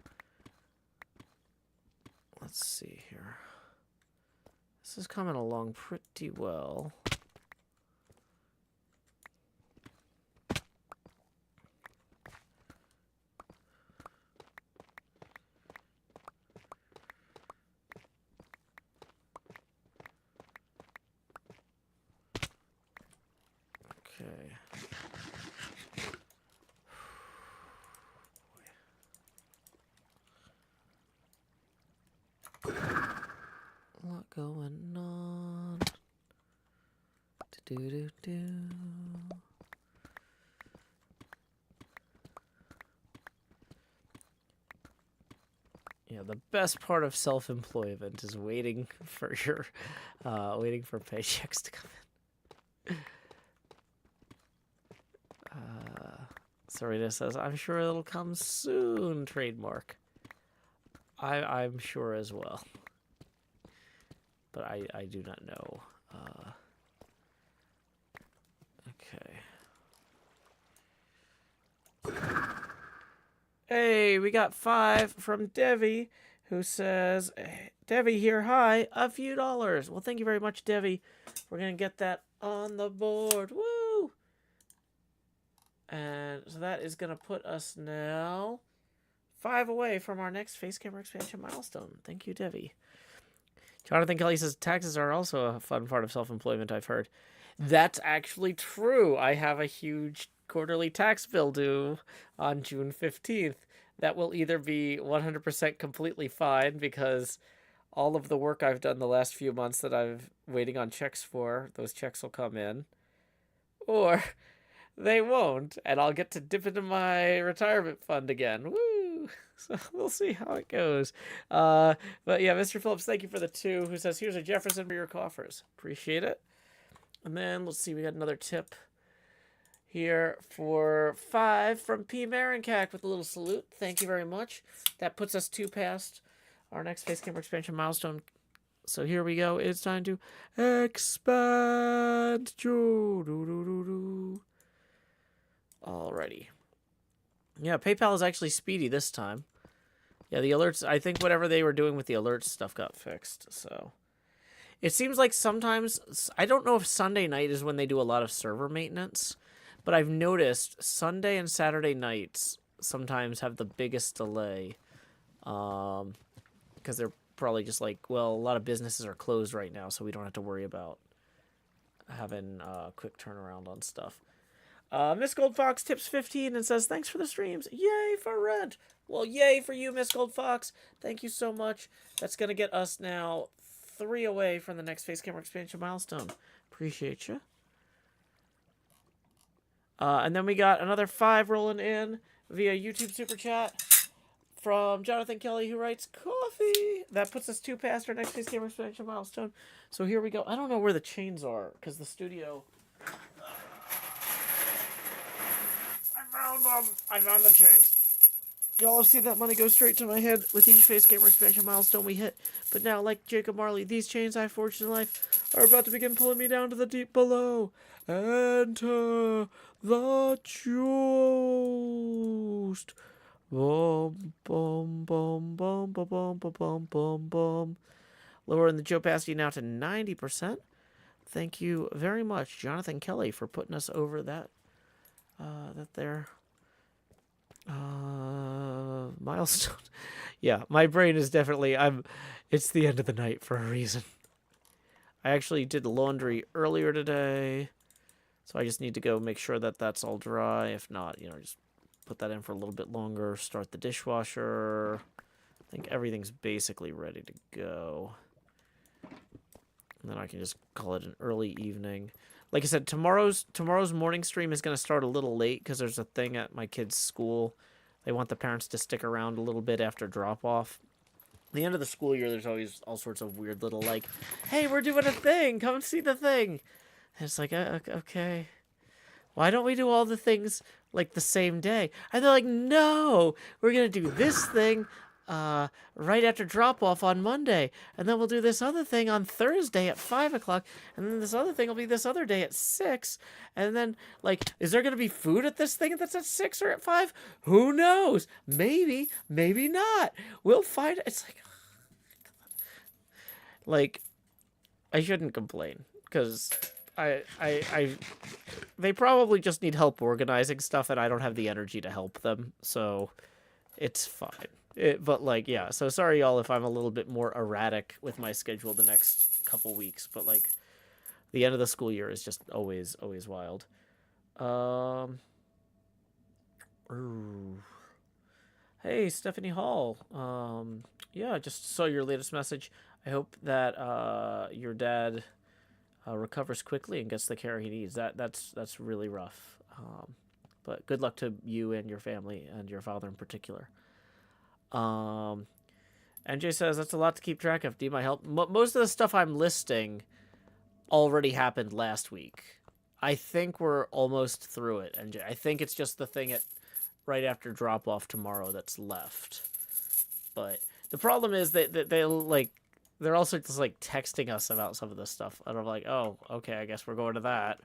Let's see here. This is coming along pretty well. Okay. A lot going on. Do-do-do-do. Yeah, the best part of self-employment is waiting for paychecks to come in. Serena says, I'm sure it'll come soon, trademark. I'm sure as well. But I do not know. Okay. Hey, we got 5 from Devi, who says, Devi here, hi, a few dollars. Well, thank you very much, Devi. We're going to get that on the board. Woo! And so that is going to put us now 5 away from our next face camera expansion milestone. Thank you, Devi. Jonathan Kelly says taxes are also a fun part of self-employment, I've heard. That's actually true. I have a huge quarterly tax bill due on June 15th. That will either be 100% completely fine because all of the work I've done the last few months that I've waiting on checks for, those checks will come in. Or they won't, and I'll get to dip into my retirement fund again. Woo! So we'll see how it goes. But yeah, Mr. Phillips, thank you for the 2, who says, here's a Jefferson for your coffers. Appreciate it. And then let's see, we got another tip here for 5 from P. Marincac with a little salute. Thank you very much. That puts us 2 past our next face camera expansion milestone. So here we go. It's time to expand. Alrighty. Yeah, PayPal is actually speedy this time. Yeah, the alerts, I think whatever they were doing with the alerts stuff got fixed, so. It seems like sometimes, I don't know if Sunday night is when they do a lot of server maintenance, but I've noticed Sunday and Saturday nights sometimes have the biggest delay. Because they're probably just like, well, a lot of businesses are closed right now, so we don't have to worry about having a quick turnaround on stuff. Miss Goldfox tips 15 and says, thanks for the streams. Yay for rent. Well, yay for you, Miss Gold Fox. Thank you so much. That's going to get us now 3 away from the next face camera expansion milestone. Appreciate you. And then we got another 5 rolling in via YouTube Super Chat from Jonathan Kelly, who writes, coffee. That puts us 2 past our next face camera expansion milestone. So here we go. I don't know where the chains are, because the studio... I found the chains. Y'all have seen that money go straight to my head with each face camera expansion milestone we hit. But now, like Jacob Marley, these chains I forged in life are about to begin pulling me down to the deep below. Enter the ghost. Bum, bum, bum, bum, bum, bum, bum, bum, bum. Lowering the Joe Pasty now to 90%. Thank you very much, Jonathan Kelly, for putting us over that milestone. Yeah, my brain is definitely, it's the end of the night for a reason. I actually did laundry earlier today, so I just need to go make sure that that's all dry. If not, just put that in for a little bit longer, start the dishwasher. I think everything's basically ready to go. And then I can just call it an early evening. Like I said, tomorrow's morning stream is going to start a little late because there's a thing at my kids' school. They want the parents to stick around a little bit after drop-off. At the end of the school year, there's always all sorts of weird little, like, hey, we're doing a thing. Come see the thing. And it's like, okay. Why don't we do all the things, like, the same day? And they're like, no, we're going to do this thing right after drop-off on Monday. And then we'll do this other thing on Thursday at 5 o'clock. And then this other thing will be this other day at 6. And then, like, is there going to be food at this thing that's at 6 or at 5? Who knows? Maybe, maybe not. We'll find... It's like, I shouldn't complain, because they probably just need help organizing stuff, and I don't have the energy to help them, so it's fine. But, like, yeah, so sorry, y'all, if I'm a little bit more erratic with my schedule the next couple weeks, but, like, the end of the school year is just always wild. Hey, Stephanie Hall. Yeah, just saw your latest message. I hope that your dad recovers quickly and gets the care he needs. That's really rough. But good luck to you and your family, and your father in particular. NJ says, that's a lot to keep track of. Need my help? Most of the stuff I'm listing already happened last week. I think we're almost through it, NJ. I think it's just the thing right after drop-off tomorrow that's left. But the problem is that they're also just, like, texting us about some of this stuff. And I'm like, oh, okay, I guess we're going to that.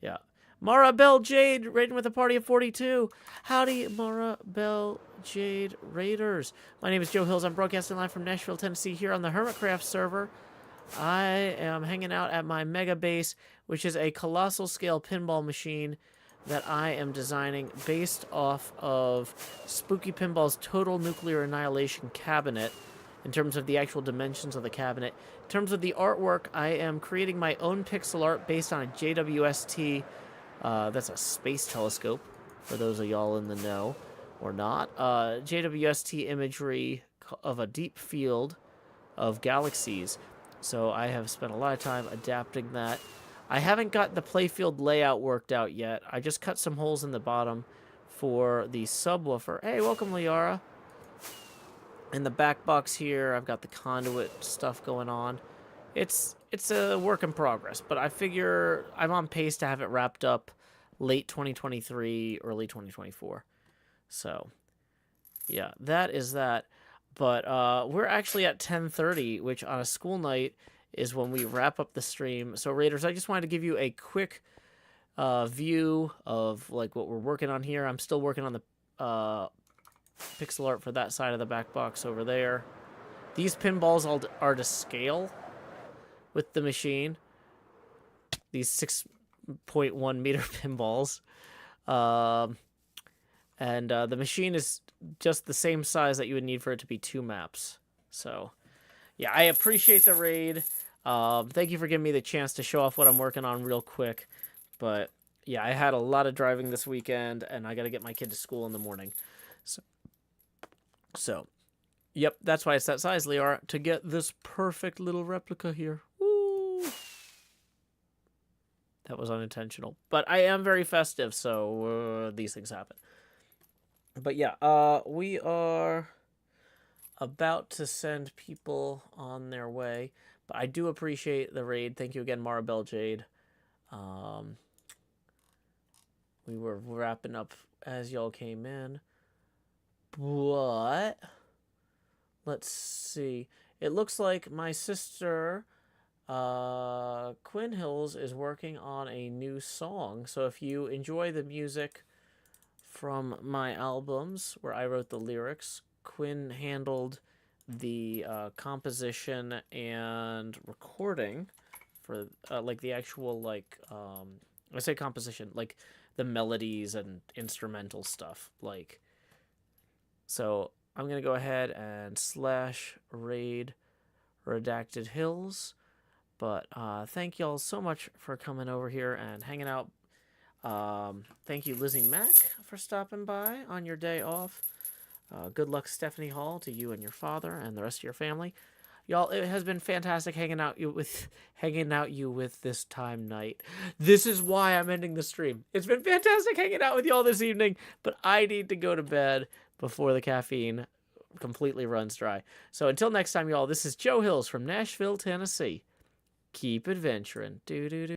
Yeah. Mara Bell Jade, raiding with a party of 42. Howdy, Mara Bell Jade Raiders. My name is Joe Hills. I'm broadcasting live from Nashville, Tennessee, here on the HermitCraft server. I am hanging out at my Mega Base, which is a colossal scale pinball machine that I am designing based off of Spooky Pinball's Total Nuclear Annihilation cabinet, in terms of the actual dimensions of the cabinet. In terms of the artwork, I am creating my own pixel art based on a JWST. That's a space telescope, for those of y'all in the know, or not. JWST imagery of a deep field of galaxies. So I have spent a lot of time adapting that. I haven't got the playfield layout worked out yet. I just cut some holes in the bottom for the subwoofer. Hey, welcome, Liara. In the back box here, I've got the conduit stuff going on. It's a work in progress, but I figure I'm on pace to have it wrapped up late 2023, early 2024. So, yeah, that is that. But we're actually at 10:30, which on a school night is when we wrap up the stream. So, Raiders, I just wanted to give you a quick view of, like, what we're working on here. I'm still working on the pixel art for that side of the back box over there. These pinballs are to scale with the machine. These 6.1 meter pinballs. And the machine is just the same size that you would need for it to be 2 maps. So, yeah, I appreciate the raid. Thank you for giving me the chance to show off what I'm working on real quick. But, yeah, I had a lot of driving this weekend, and I got to get my kid to school in the morning. So, yep, that's why it's that size, Liara, to get this perfect little replica here. Woo! That was unintentional. But I am very festive, so these things happen. But yeah, we are about to send people on their way. But I do appreciate the raid. Thank you again, Maribel Jade. We were wrapping up as y'all came in. But let's see. It looks like my sister Quinn Hills is working on a new song. So if you enjoy the music from my albums where I wrote the lyrics, Quinn handled the composition and recording for like the actual like I say composition, like the melodies and instrumental stuff. Like, so I'm gonna go ahead and / raid Redacted Hills. But thank y'all so much for coming over here and hanging out. Thank you, Lizzie Mack, for stopping by on your day off. Good luck, Stephanie Hall, to you and your father and the rest of your family. Y'all, it has been fantastic hanging out you with this time night. This is why I'm ending the stream. It's been fantastic hanging out with y'all this evening, but I need to go to bed before the caffeine completely runs dry. So until next time, y'all, this is Joe Hills from Nashville, Tennessee. Keep adventuring. Do do do.